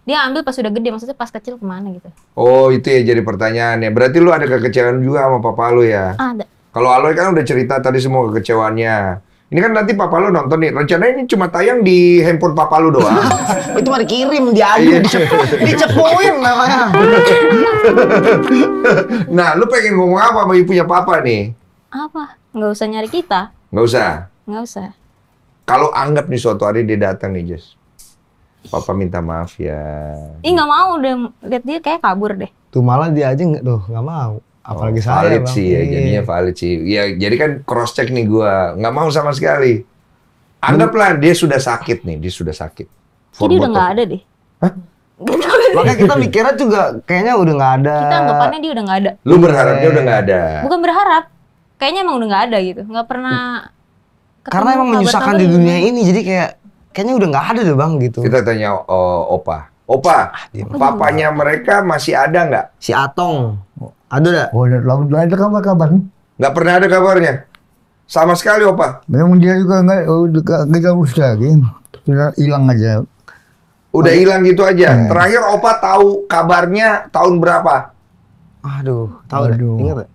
Dia ambil pas udah gede, maksudnya pas kecil kemana gitu. Oh, itu ya jadi pertanyaannya. Berarti lu ada kekecewaan juga sama papa lu ya? Ada. Kalau Aloy kan udah cerita tadi semua kekecewaannya. Ini kan nanti papa lu nonton nih. Rencananya ini cuma tayang di handphone papa lu doang. Itu mah dikirim, diadu, dicepuin namanya. Nah, lu pengen ngomong apa sama ibunya papa nih? Apa? Nggak usah nyari kita. Nggak usah. Nggak usah. Kalau anggap nih suatu hari dia datang nih, Jess. Papa minta maaf ya. Ih nggak mau, udah lihat dia kayak kabur deh. Tuh malah dia aja nggak mau. Apalagi saya valid bang. sih ya, Iya. jadinya valid sih. Ya, jadi kan cross check nih gua, nggak mau sama sekali. Anggaplah dia sudah sakit nih, dia sudah sakit. For Jadi udah both nggak of- ada deh. Hah? Makanya kita mikirnya juga kayaknya udah nggak ada. Kita anggapannya dia udah nggak ada. Lu berharap dia udah nggak ada. Bukan berharap, kayaknya emang udah nggak ada gitu. Nggak pernah. Karena emang ketemu menyusahkan kabar-kabar di gitu. dunia ini, jadi kayaknya udah nggak ada deh bang gitu. Kita tanya Opa. Opa, papanya mereka masih ada nggak? Si Atong, ada nggak? Oh, ada kabar-kabar. Nggak pernah ada kabarnya. Sama sekali Opa. Memang dia juga nggak urus lagi. Sudah hilang aja. Udah hilang gitu aja. Terakhir Opa tahu kabarnya tahun berapa? Aduh, tahu nggak? Waduh. Ingat nggak?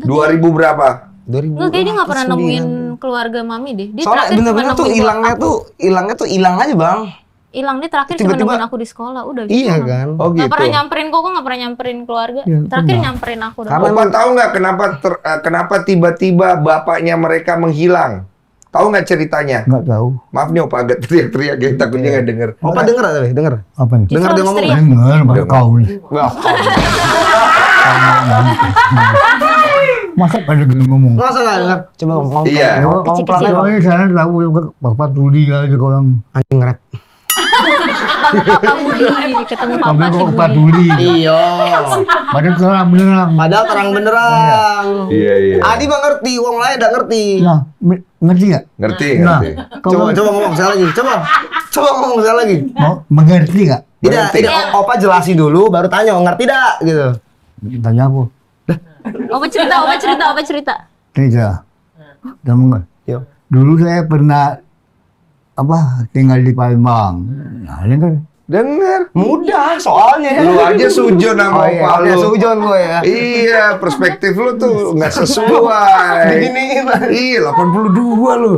2000 berapa? 2000. Enggak, kayak dia nggak pernah nemuin keluarga mami deh. Dia Soalnya terakhir cuma bener-bener tuh nemuin hilangnya tuh hilang aja bang. hilang dia terakhir cuma Tiba-tiba- nemuin aku di sekolah, udah gitu. Iya doang. kan. Oh Nggak gitu. pernah nyamperin kok nggak pernah nyamperin keluarga. Iya, Terakhir pernah. nyamperin aku doang. Karena Opa tahu nggak kenapa tiba-tiba bapaknya mereka menghilang? Tahu nggak ceritanya? Nggak tahu. Maaf nih Opa agak teriak-teriak, ya, takutnya nggak denger. Opa denger nggak tapi? Denger? Apa nih? Dengar dia harus ngomong teriak. Dengar, masa kau nih. Nggak. Masa pada ngomong. Masa nggak denger? Coba ngomong. Iya. Ngomong Kecil-kecil. pelan. Kalau ini sana tahu Bapak Tuli aja orang. Anjing rap. Papa Budi ketemu papa Papa si kok Pak Budi. Tuli. Iya. Padahal terang benerang. Padahal terang benderang. Iya iya. Adi mah ngerti, wong lain nggak ngerti. Nah, ngerti nggak? Ngerti Nah, ngerti. Coba ngomong sekali lagi. Coba ngomong sekali lagi. mau mengerti nggak? Tidak, Ngerti. tidak. Opa jelasin dulu, baru tanya, ngerti dak gitu. Tanya apa? Opa cerita. Tidak. Kamu nggak? Yo. Dulu saya pernah tinggal di Palembang. Nah, ini kan Dengar, mudah soalnya. Lu aja sujon sama Opa Oke, lu. sujon gue ya. Iya, perspektif lu tuh nggak sesuai. Beginiin. Iya, 82 lu.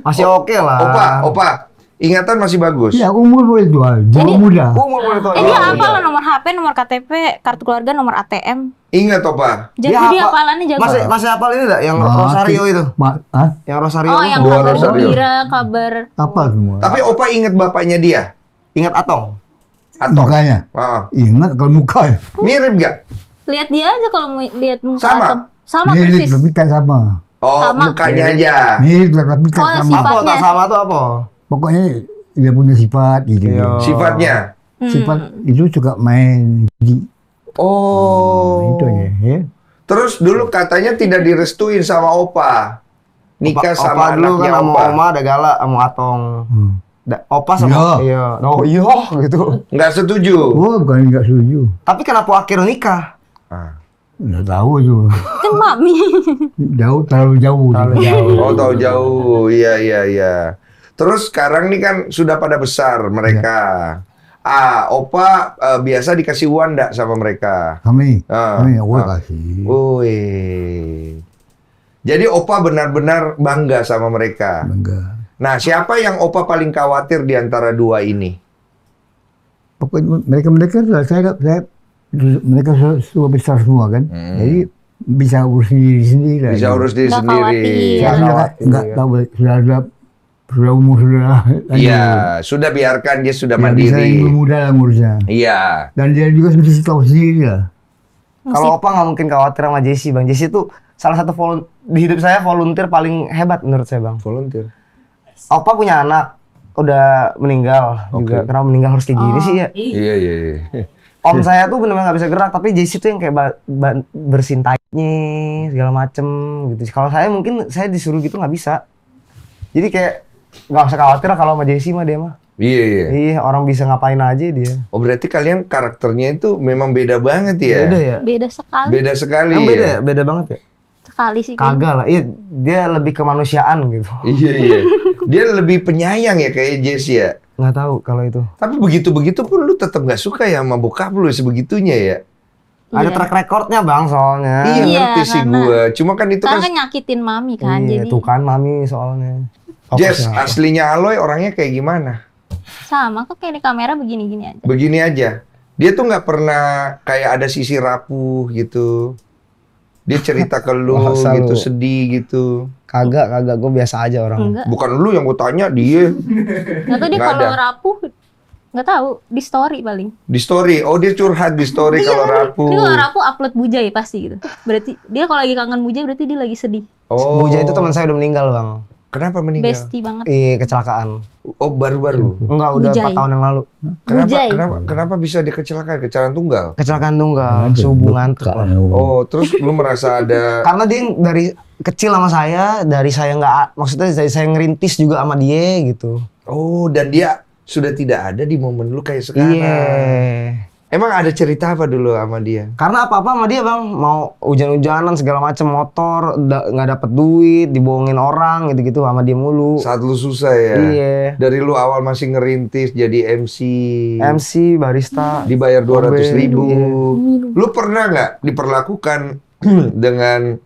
Masih oke lah. Opa, ingatan masih bagus. ya umur boleh tua, jauh muda. Umur boleh tahu. Dia hafal lah nomor HP, nomor KTP, kartu keluarga, nomor ATM. Ingat Opa. Jadi dia hafalannya jago. Masih hafal ini enggak yang Rosario itu? Yang Rosario. Oh, yang Dua kabar Rosario. gembira, kabar. Apa semua? Tapi Opa ingat bapaknya dia? Ingat Atong? Atau? Mukanya. Ah. Ingat kalau muka ya. Mirip nggak? Lihat dia aja kalau mau lihat muka Sama? Atom. Sama Mirip persis. tapi kan sama. Oh, Sama. mukanya aja. Mirip tapi kan Oh, sama. sifat. Apa Sifatnya. tak sama tuh apa? Pokoknya dia punya sifat gitu. Iya. Sifatnya. Sifat itu suka main di Oh. itu aja ya. Terus dulu katanya tidak direstuin sama Opa. Nikah sama Opa dulu anaknya kan sama Opa. Oma ada galak sama Atong. Hmm. Opa sama iya. Oh iya gitu. Nggak setuju. Oh, bukan nggak setuju. Tapi kenapa akhirnya nikah? Ah. Nggak tahu juga. Kan mami. Jauh, terlalu jauh. Oh, tahu jauh. Iya, iya, iya. Terus sekarang nih kan sudah pada besar mereka. Opa biasa dikasih uang nggak sama mereka? Kami, Ah, kami Allah ah. kasih. Wih. Jadi Opa benar-benar bangga sama mereka. Bangga. Nah, siapa yang Opa paling khawatir di antara dua ini? Pokoknya mereka mereka sudah besar semua kan. Jadi bisa urus diri sendiri lah. Bisa urus diri Nggak sendiri. khawatir. Saya nggak tahu sudah umur sudah. Iya, sudah biarkan dia sudah Ya, bisa yang mandiri. muda lah ngurusnya. Iya. Dan dia juga mesti tahu sendiri lah. Kalau Opa nggak mungkin khawatir sama Jesse, Bang. Jesse tuh salah satu di hidup saya volunteer paling hebat menurut saya, Bang. Volunteer. Opa punya anak, udah meninggal juga. Kenapa meninggal harus kayak gini sih ya? Iya, iya, iya. Om saya tuh benar-benar nggak bisa gerak, tapi Jesse tuh yang kayak bersihin tainya segala macem gitu. Kalau saya mungkin saya disuruh gitu nggak bisa. Jadi kayak nggak usah khawatir lah kalau sama Jesse mah dia mah. Iya, iya. Iya, orang bisa ngapain aja dia. Oh, berarti kalian karakternya itu memang beda banget ya? Beda ya? Beda sekali. Beda sekali Emang beda ya? ya? Beda banget ya? Sekali sih. Kagak lah. Iya, dia lebih kemanusiaan gitu. Iya, iya. Dia lebih penyayang ya kayak Jesse ya? Nggak tahu kalau itu. Tapi begitu-begitu pun lu tetap nggak suka ya sama bokap lu sebegitunya ya? Ada track recordnya Bang soalnya. Iya, Iya, ngerti sih karena- gua. Cuma kan itu Karena kan kan nyakitin mami kan, Iya, jadi tuh kan mami soalnya. Jess, Fokusnya apa? aslinya Aloy orangnya kayak gimana? sama kok kayak di kamera begini-gini aja. Begini aja. Dia tuh nggak pernah kayak ada sisi rapuh gitu. Dia cerita ke lu Masa gitu, lu? sedih gitu. Kagak, gue biasa aja orang. Enggak. Bukan lu yang gue tanya, dia. Nggak tahu dia Nggak kalau ada. rapuh nggak tahu di story paling. Di story, oh dia curhat di story kalau rapuh. Dia kalau rapuh upload Bujay pasti gitu. Berarti dia kalau lagi kangen Bujay berarti dia lagi sedih. Oh. Buja itu teman saya udah meninggal Bang. Kenapa meninggal? Bestie banget. Kecelakaan. Oh, baru-baru. Enggak, udah Bujai. 4 tahun yang lalu. Kenapa bisa dia kecelakaan? Kecelakaan tunggal? Kecelakaan tunggal, subuh ngantuk lah. Oh, terus lu merasa ada Karena dia yang dari kecil sama saya, dari saya nggak, maksudnya dari saya ngerintis juga sama dia gitu. Oh, dan dia sudah tidak ada di momen lu kayak sekarang. Iya. Emang ada cerita apa dulu sama dia? Karena apa-apa sama dia bang, mau hujan-hujanan segala macam motor, nggak dapet duit, dibohongin orang gitu-gitu sama dia mulu. Saat lu susah ya? Iya. Dari lu awal masih ngerintis jadi MC. MC, barista. Dibayar 200.000. Iya. Lu pernah nggak diperlakukan dengan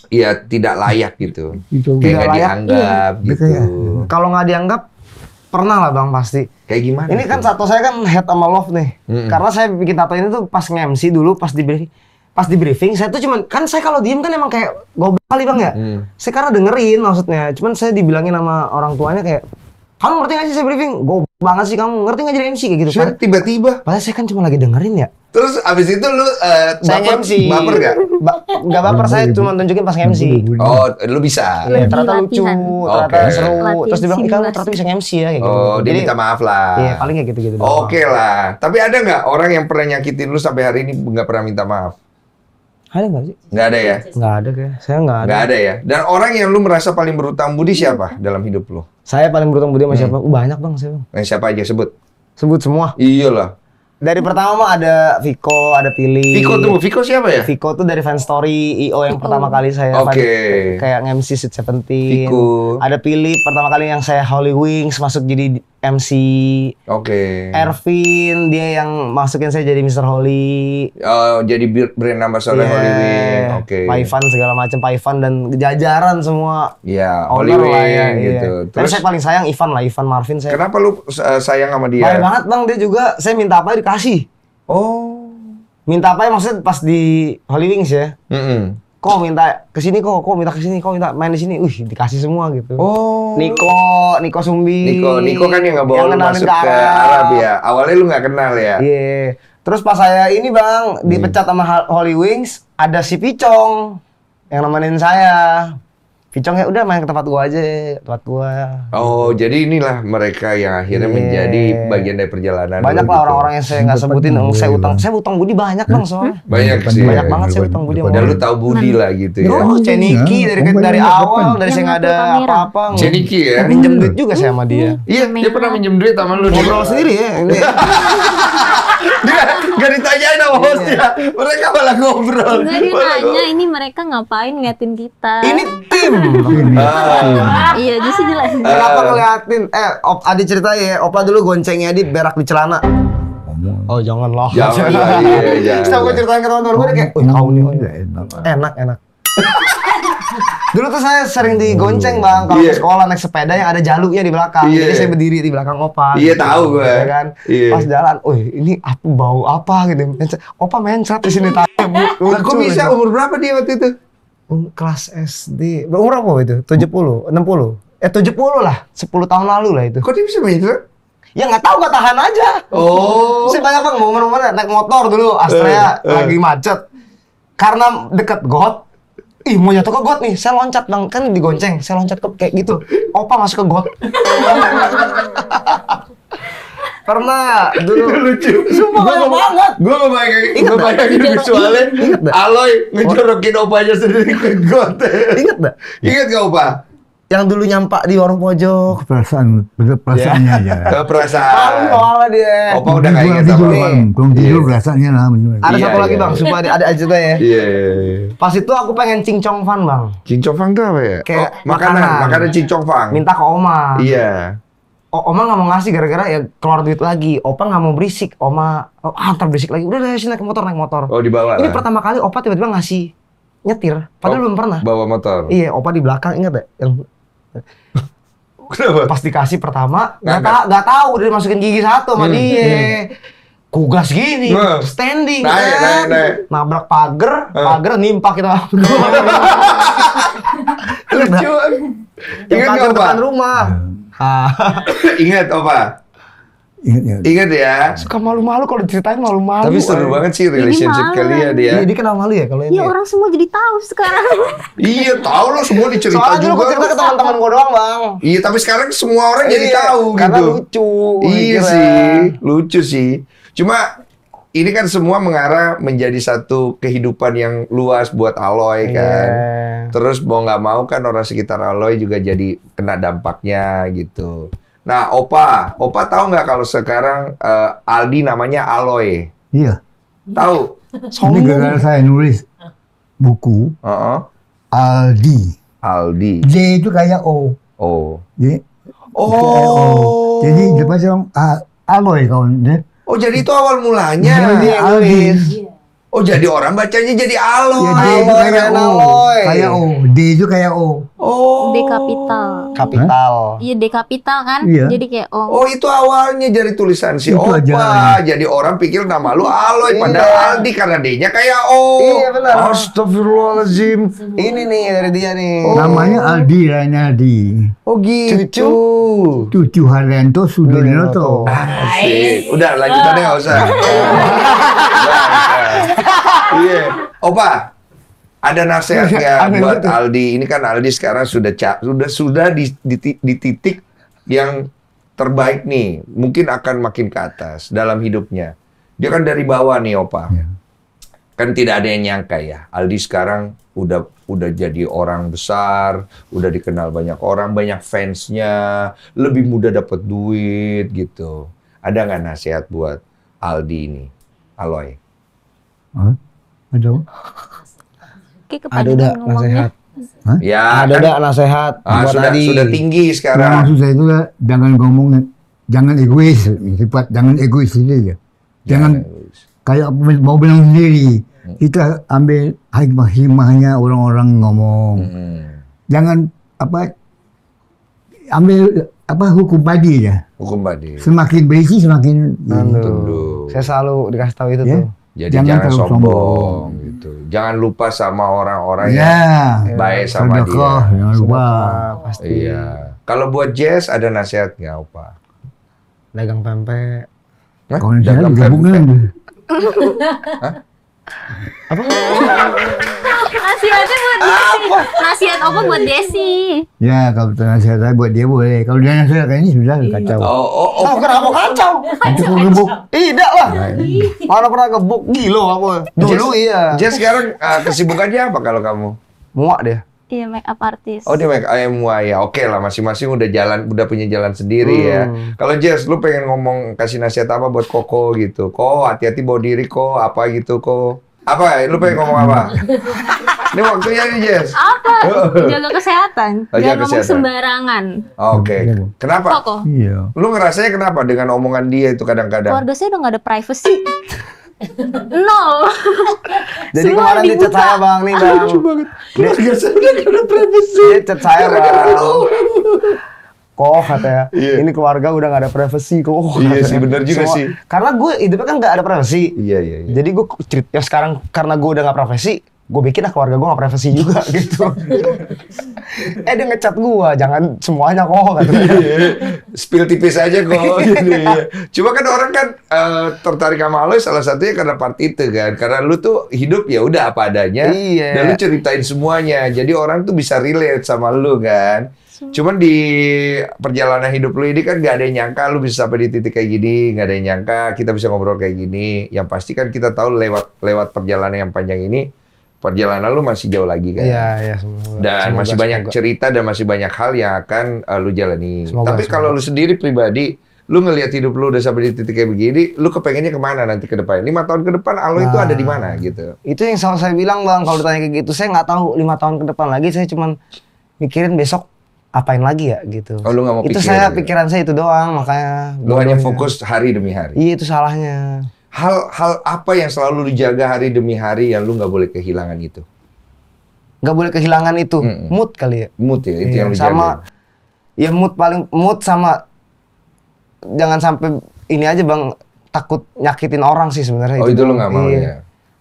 ya tidak layak gitu? Itu Kayak nggak layak, dianggap iya. gitu. Kalau nggak dianggap, pernah lah bang pasti. Kayak gimana? Ini kan tuh? tato saya kan head sama love nih. Karena saya bikin tato ini tuh pas nge-MC dulu, pas di briefing, saya tuh cuman, kan saya kalau diem kan emang kayak goblok kali bang ya. Saya karena dengerin maksudnya, cuman saya dibilangin sama orang tuanya kayak, kamu ngerti gak sih saya briefing? Goblok banget sih kamu, ngerti gak jadi MC kayak gitu. Terus tiba-tiba. Padahal saya kan cuma lagi dengerin ya. Terus abis itu lu Saya MC. baper gak? Gak baper, saya cuma tunjukin pas nge-MC. Oh, lu bisa. Iya, ternyata lucu, Latihan. ternyata Oke. seru. Latihan Terus dia bilang, "Ih, kamu simulasi. ternyata bisa nge-MC ya kayak gitu. Oh, dia Jadi, minta maaf lah. Iya, paling kayak gitu-gitu. doang. Oke lah. Tapi ada nggak orang yang pernah nyakitin lu sampai hari ini nggak pernah minta maaf? Ada nggak sih? Nggak ada ya? Nggak ada kayak. Saya nggak ada. Nggak ada ya? Dan orang yang lu merasa paling berutang budi siapa dalam hidup lu? Saya paling berutang budi sama siapa? Banyak bang saya. Bang. Siapa aja sebut? Sebut semua. Iyalah. Dari pertama mah ada Viko, ada Pilih. Viko siapa ya? Viko tuh dari Fan Story IO yang pertama kali saya Oke. kayak nge-MC Sweet Seventeen. Viko. Ada Pilih pertama kali yang saya Holy Wings masuk jadi MC. Oke. Ervin dia yang masukin saya jadi Mr. Holy. Oh, jadi brand ambassador Iya. Holy Wing. Oke. Paivan segala macam, Paivan dan jajaran semua. Iya, Owner Holy lah Wing ya, gitu. iya. Tapi Terus saya paling sayang Ivan lah, Ivan Marvin saya. kenapa lu sayang sama dia? Baik banget bang, dia juga saya minta apa dikasih. Oh. Minta apa ya maksudnya pas di Holy Wings ya. Mm-mm. Kok minta kesini kok minta kesini, kok minta main di sini. Dikasih semua gitu. Oh. Niko Sumbi. Niko kan yang nggak bawa lu kenalin masuk ke Arab ya. Awalnya lu nggak kenal ya. Iya. Terus pas saya ini bang dipecat sama Holy Wings, ada si Picong yang nemenin saya. Picong ya udah main ke tempat gua aja, tempat gua. Oh, jadi inilah mereka yang akhirnya Iya. menjadi bagian dari perjalanan. Banyak lu lah gitu. orang-orang yang saya nggak sebutin, saya utang budi banyak bang soalnya. Banyak sih. Banyak banget saya utang budi. Dan lu tahu budi lah gitu ya. Oh, Ceniki dari awal, dari Yang saya nggak ada ngatur kamera. apa-apa. Ceniki ya. Minjem duit juga saya sama dia. Iya, dia pernah minjem duit sama lu. Ngobrol sendiri ya. Ini. Dia nggak ditanyain sama hostnya. Mereka malah ngobrol. Enggak, dia nanya ini mereka ngapain ngeliatin kita. Ini tim. Iya, jadi jelasin. Kenapa ngeliatin? Adi cerita ya, Opa dulu goncengnya Adi berak di celana. Oh janganlah. Jangan lah, iya, Setelah gue jangan. ceritain ke teman-teman gue dia kayak, kau nih. Enak. Enak. Dulu tuh saya sering digonceng bang kalau Iya. ke sekolah naik sepeda yang ada jaluknya di belakang. Iya. Jadi saya berdiri di belakang Opa. Iya, tahu gue. Ya kan. Iya. Pas jalan, ini apa bau apa gitu. Opa mencret di sini tanya bu. Lah, kok bisa umur berapa dia waktu itu? Kelas SD. Umur apa itu? 70, 60. 70 lah. 10 tahun lalu lah itu. Kok dia bisa main truk? Ya nggak tahu, nggak tahan aja. Oh. Saya banyak bang momen-momen naik motor dulu Astrea lagi macet. Karena deket got. Mau jatuh ke got nih, saya loncat bang, kan digonceng, saya loncat ke kayak gitu. Opa masuk ke got. Pernah dulu. Lucu. Sumpah banyak banget. Gue ngebayangin Ingat nggak? visualnya. Ingat nggak? Aloy ngejorokin opanya sendiri ke got. Ingat nggak? Ingat gak opa? Yang dulu nyampak di warung pojok. Perasaannya aja. Ke perasaan. Soalnya dia. Opa udah gak ingat sama tidur, lu. Bang. Belum tidur perasaannya lah. Ada Iya, satu lagi iya. bang, sumpah ada cerita ya. Iya. Pas itu aku pengen cincong fan bang. Cincong fang itu apa ya? Kayak makanan cincong fang. Minta ke Oma. Iya. Oma nggak mau ngasih gara-gara ya keluar duit lagi. Opa nggak mau berisik. Oma, ntar berisik lagi. Udah sini naik motor. Oh, dibawa Ini lah. pertama kali Opa tiba-tiba ngasih nyetir. Padahal belum pernah. Bawa motor. Iya, Opa di belakang ingat ya? Yang Kenapa? pas dikasih pertama Nggak. nggak tahu udah masukin gigi satu sama dia. Kugas gini, Nah. standing Naik, kan. naik. Nabrak pagar nimpa kita. Lucu. Yang Ingat pagar gak, Opa? depan rumah. Ingat, Opa? Ingat. Ingat ya? Suka malu-malu kalau diceritain malu-malu. Tapi seru banget sih relationship malu. kalian Iya, ya. dia kenal malu ya kalau ini. Ya orang semua jadi tahu sekarang. Iya, tahu lo semua dicerita Soalnya dulu juga. gue cerita ke teman-teman gue doang, Bang. Iya, tapi sekarang semua orang jadi Iya, tahu karena gitu. lucu. Iya kira. sih, lucu sih. Cuma ini kan semua mengarah menjadi satu kehidupan yang luas buat Aloy kan. Iya. Terus mau nggak mau kan orang sekitar Aloy juga jadi kena dampaknya gitu. Nah, Opa tahu nggak kalau sekarang Aldi namanya Aloy? Iya. Tahu? Ini gara-gara saya nulis buku Heeh. Aldi. Aldi. J itu kayak O. Oh. Jadi, Oh. Jadi lepas itu Aloy kawan. Oh, jadi itu awal mulanya. Jadi Aldi. Oh, jadi orang bacanya jadi Aloy. Ya, D itu Aloy, kayak O. Aloy. Kayak O. D itu kayak O. Oh. D kapital. Kapital. Iya D kapital kan. Iya. Jadi kayak Oh, itu awalnya dari tulisan si Itu Opa. aja. Jadi orang pikir nama lu Aloy, Iya. padahal Aldi karena D-nya kayak O. Iya, benar. Astagfirullahaladzim. Ini nih dari dia nih. Namanya Aldi, lainnya Aldi. Oh gitu. Cucu Haryanto Sudonoto. Asik. Udah lanjutannya nggak usah. Iya. Opa, ada nasihat nggak Aneh buat gitu. Aldi? Ini kan Aldi sekarang sudah di titik yang terbaik nih. Mungkin akan makin ke atas dalam hidupnya. Dia kan dari bawah nih, Opa. Ya. Kan tidak ada yang nyangka ya. Aldi sekarang udah jadi orang besar, udah dikenal banyak orang, banyak fansnya, lebih mudah dapat duit gitu. Ada nggak nasihat buat Aldi ini, Aloy? Hah? Ada? kayak Ada kepanjangan udah ngomongnya. nasehat. Ya, Ada kan, udah nasehat buat sudah Adi. sudah tinggi Nah, sekarang. maksud saya itu lah, jangan ngomong, jangan egois, sifat jangan egois itu aja. Jangan kayak mau bilang sendiri. Kita ambil hikmahnya orang-orang ngomong. Hmm, Jangan ambil hukum padi ya. hukum Badi. Semakin berisi semakin Tunduk. Saya selalu dikasih tahu itu Ya. tuh. Jadi Jangan jangan terlalu sombong sombong. gitu. Jangan lupa sama orang-orang yang Ya. baik sama dia. Sedekah, jangan lupa. Pasti. Iya. Kalau buat Jess ada nasihat nggak, Opa? Dagang pempek. Hah? Kalau saya Dagang gabungan. pempek? Nasihatnya buat Desi. Nasihat apa buat Desi? Ya, kalau nasihat saya buat dia boleh. Kalau dia nasihat kayak ini sudah kacau. Oh, kenapa kacau? Nanti kau gebuk. Tidak lah. Mana pernah gebuk gilo apa? Dulu iya. Jess sekarang kesibukannya apa kalau kamu? Muak dia. Iya make up artist. Oh, dia make MUA ya. Oke lah, masing-masing udah punya jalan sendiri ya. Kalau Jess, lu pengen ngomong kasih nasihat apa buat Koko gitu? Ko, hati-hati bawa diri ko, apa gitu ko? Apa? Lu pengen ngomong apa? Ini waktunya nih, Jess. Apa? Jaga kesehatan. Oh, Jangan jaga ngomong kesehatan. sembarangan. Oke. Kenapa? Koko. Iya. Lu ngerasanya kenapa dengan omongan dia itu kadang-kadang? Keluarga saya udah gak ada privacy. Nol. Jadi Semua kemarin dia chat dibuka. saya bang nih bang. Dia chat saya bang. Kok katanya, ini keluarga udah gak ada privacy kok. Iya sih, bener juga sih. Karena gue hidupnya kan gak ada privacy. Iya. Jadi gue cerita sekarang karena gue udah gak privacy, gue bikin lah keluarga gue gak privacy juga gitu. Dia ngechat gue, jangan semuanya kok katanya. Spill tipis aja kok. Gitu, ya. Cuma kan orang kan tertarik sama Aloy salah satunya karena part itu kan. Karena lu tuh hidup ya udah apa adanya. Iya. Dan lu ceritain semuanya. Jadi orang tuh bisa relate sama lu kan. Cuman di perjalanan hidup lu ini kan gak ada yang nyangka lu bisa sampai di titik kayak gini. Gak ada yang nyangka kita bisa ngobrol kayak gini. Yang pasti kan kita tahu lewat perjalanan yang panjang ini, perjalanan lu masih jauh lagi kan. Iya, semoga. Dan Semoga, masih banyak semoga. cerita dan masih banyak hal yang akan lu jalani. Semoga, Tapi kalau lu sendiri pribadi, lu ngelihat hidup lu udah sampai di titik kayak begini, lu kepengennya kemana nanti ke depan? 5 tahun ke depan Aloy itu ada di mana gitu? Itu yang selalu saya bilang bang, kalau ditanya kayak gitu, saya nggak tahu 5 tahun ke depan lagi, saya cuman mikirin besok apain lagi ya gitu. Oh, lu nggak mau itu pikirin saya gitu? pikiran saya itu doang, makanya. Lu hanya bodohnya. fokus hari demi hari. Iya itu salahnya. Hal apa yang selalu lu jaga hari demi hari yang lu nggak boleh kehilangan itu? Nggak boleh kehilangan itu, mood kali ya. Mood ya, itu Iya, yang lu sama, jaga. ya mood sama jangan sampai ini aja bang, takut nyakitin orang sih sebenarnya. Oh, itu lu nggak mau Iya. ya?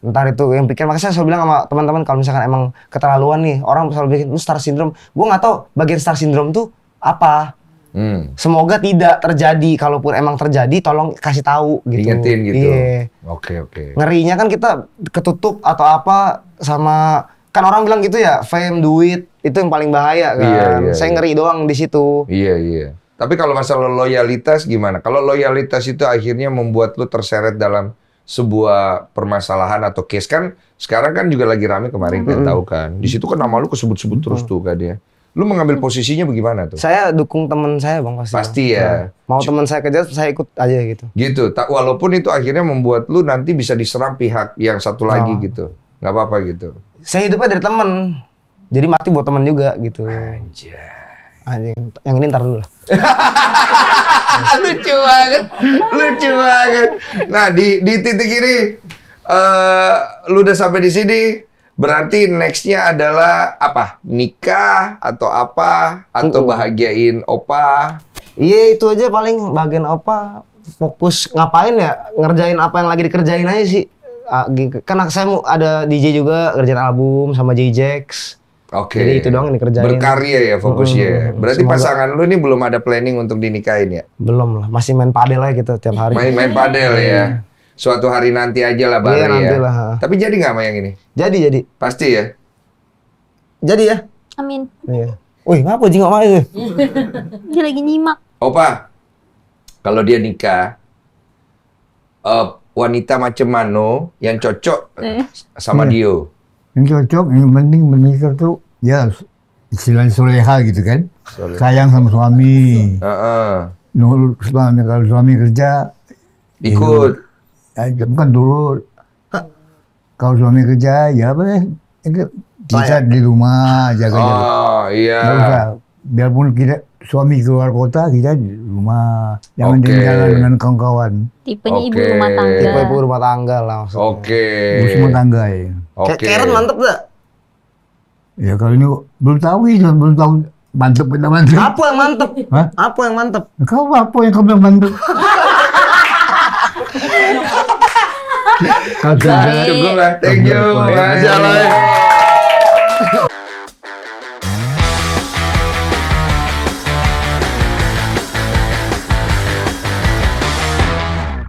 Ntar itu yang pikir, makanya saya selalu bilang sama teman-teman kalau misalkan emang keterlaluan nih, orang selalu bikin lu star syndrome. Gue nggak tahu bagian star syndrome tuh apa. Semoga tidak terjadi. Kalaupun emang terjadi, tolong kasih tahu gitu. Ingetin gitu. Iya. Oke. Ngerinya kan kita ketutup atau apa sama, kan orang bilang gitu ya, fame, duit itu yang paling bahaya kan. Iya, Saya ngeri doang di situ. Iya. Tapi kalau masalah loyalitas gimana? Kalau loyalitas itu akhirnya membuat lu terseret dalam sebuah permasalahan atau case, kan sekarang kan juga lagi rame kemarin kan tahu kan. Di situ kan nama lu kesebut-sebut terus tuh kan dia. Lu mengambil posisinya bagaimana tuh? Saya dukung teman saya Bang pasti. Pasti ya. Mau teman saya kerja, saya ikut aja gitu. Gitu. Walaupun itu akhirnya membuat lu nanti bisa diserang pihak yang satu lagi gitu. Nggak apa-apa gitu. Saya hidupnya dari teman. Jadi mati buat teman juga gitu. Anjing. Yang ini ntar dulu lah. Lucu banget. Nah, di titik ini lu udah sampai di sini, berarti next-nya adalah apa? Nikah atau apa? Atau bahagiain opa? Iya itu aja paling bagian apa, fokus ngapain ya, ngerjain apa yang lagi dikerjain aja sih. Kan saya mau ada DJ juga, ngerjain album sama J-Jax. Oke. Jadi itu doang yang dikerjain. Berkarya ya fokusnya ya. Berarti Semoga. pasangan lu ini belum ada planning untuk dinikahin ya? Belum lah, masih main padel aja gitu tiap hari. Main padel ya. Suatu hari nanti aja lah bareng Iya, nanti ya. lah. Tapi jadi nggak sama yang ini? Jadi. Pasti ya? Jadi ya? Amin. Iya. Wih, ngapa jingok aja tuh? Dia lagi nyimak. Opa, kalau dia nikah, wanita macam mano yang cocok sama Dio? Yang cocok, yang penting menikah tuh ya istilahnya soleha gitu kan. Sayang sama suami. Nurut suami, kalau suami kerja Ikut. bukan dulu. Kalau suami kerja ya apa ya, kita di rumah jaga-jaga. Oh iya. Nggak usah. Biarpun kita suami keluar kota, kita di rumah. Jangan Oke. jalan dengan kawan-kawan. Tipenya ibu Oke. rumah tangga. Tipe ibu rumah tangga lah maksudnya. Oke. Ibu semua tangga ya. Oke. Karen mantep gak? Ya kalau ini belum tahu mantep kita mantep. Apa yang mantep? Hah? Apa yang mantep? Kau apa yang kau bilang mantep? Kau Cukup lah. Thank you. Masya Allah.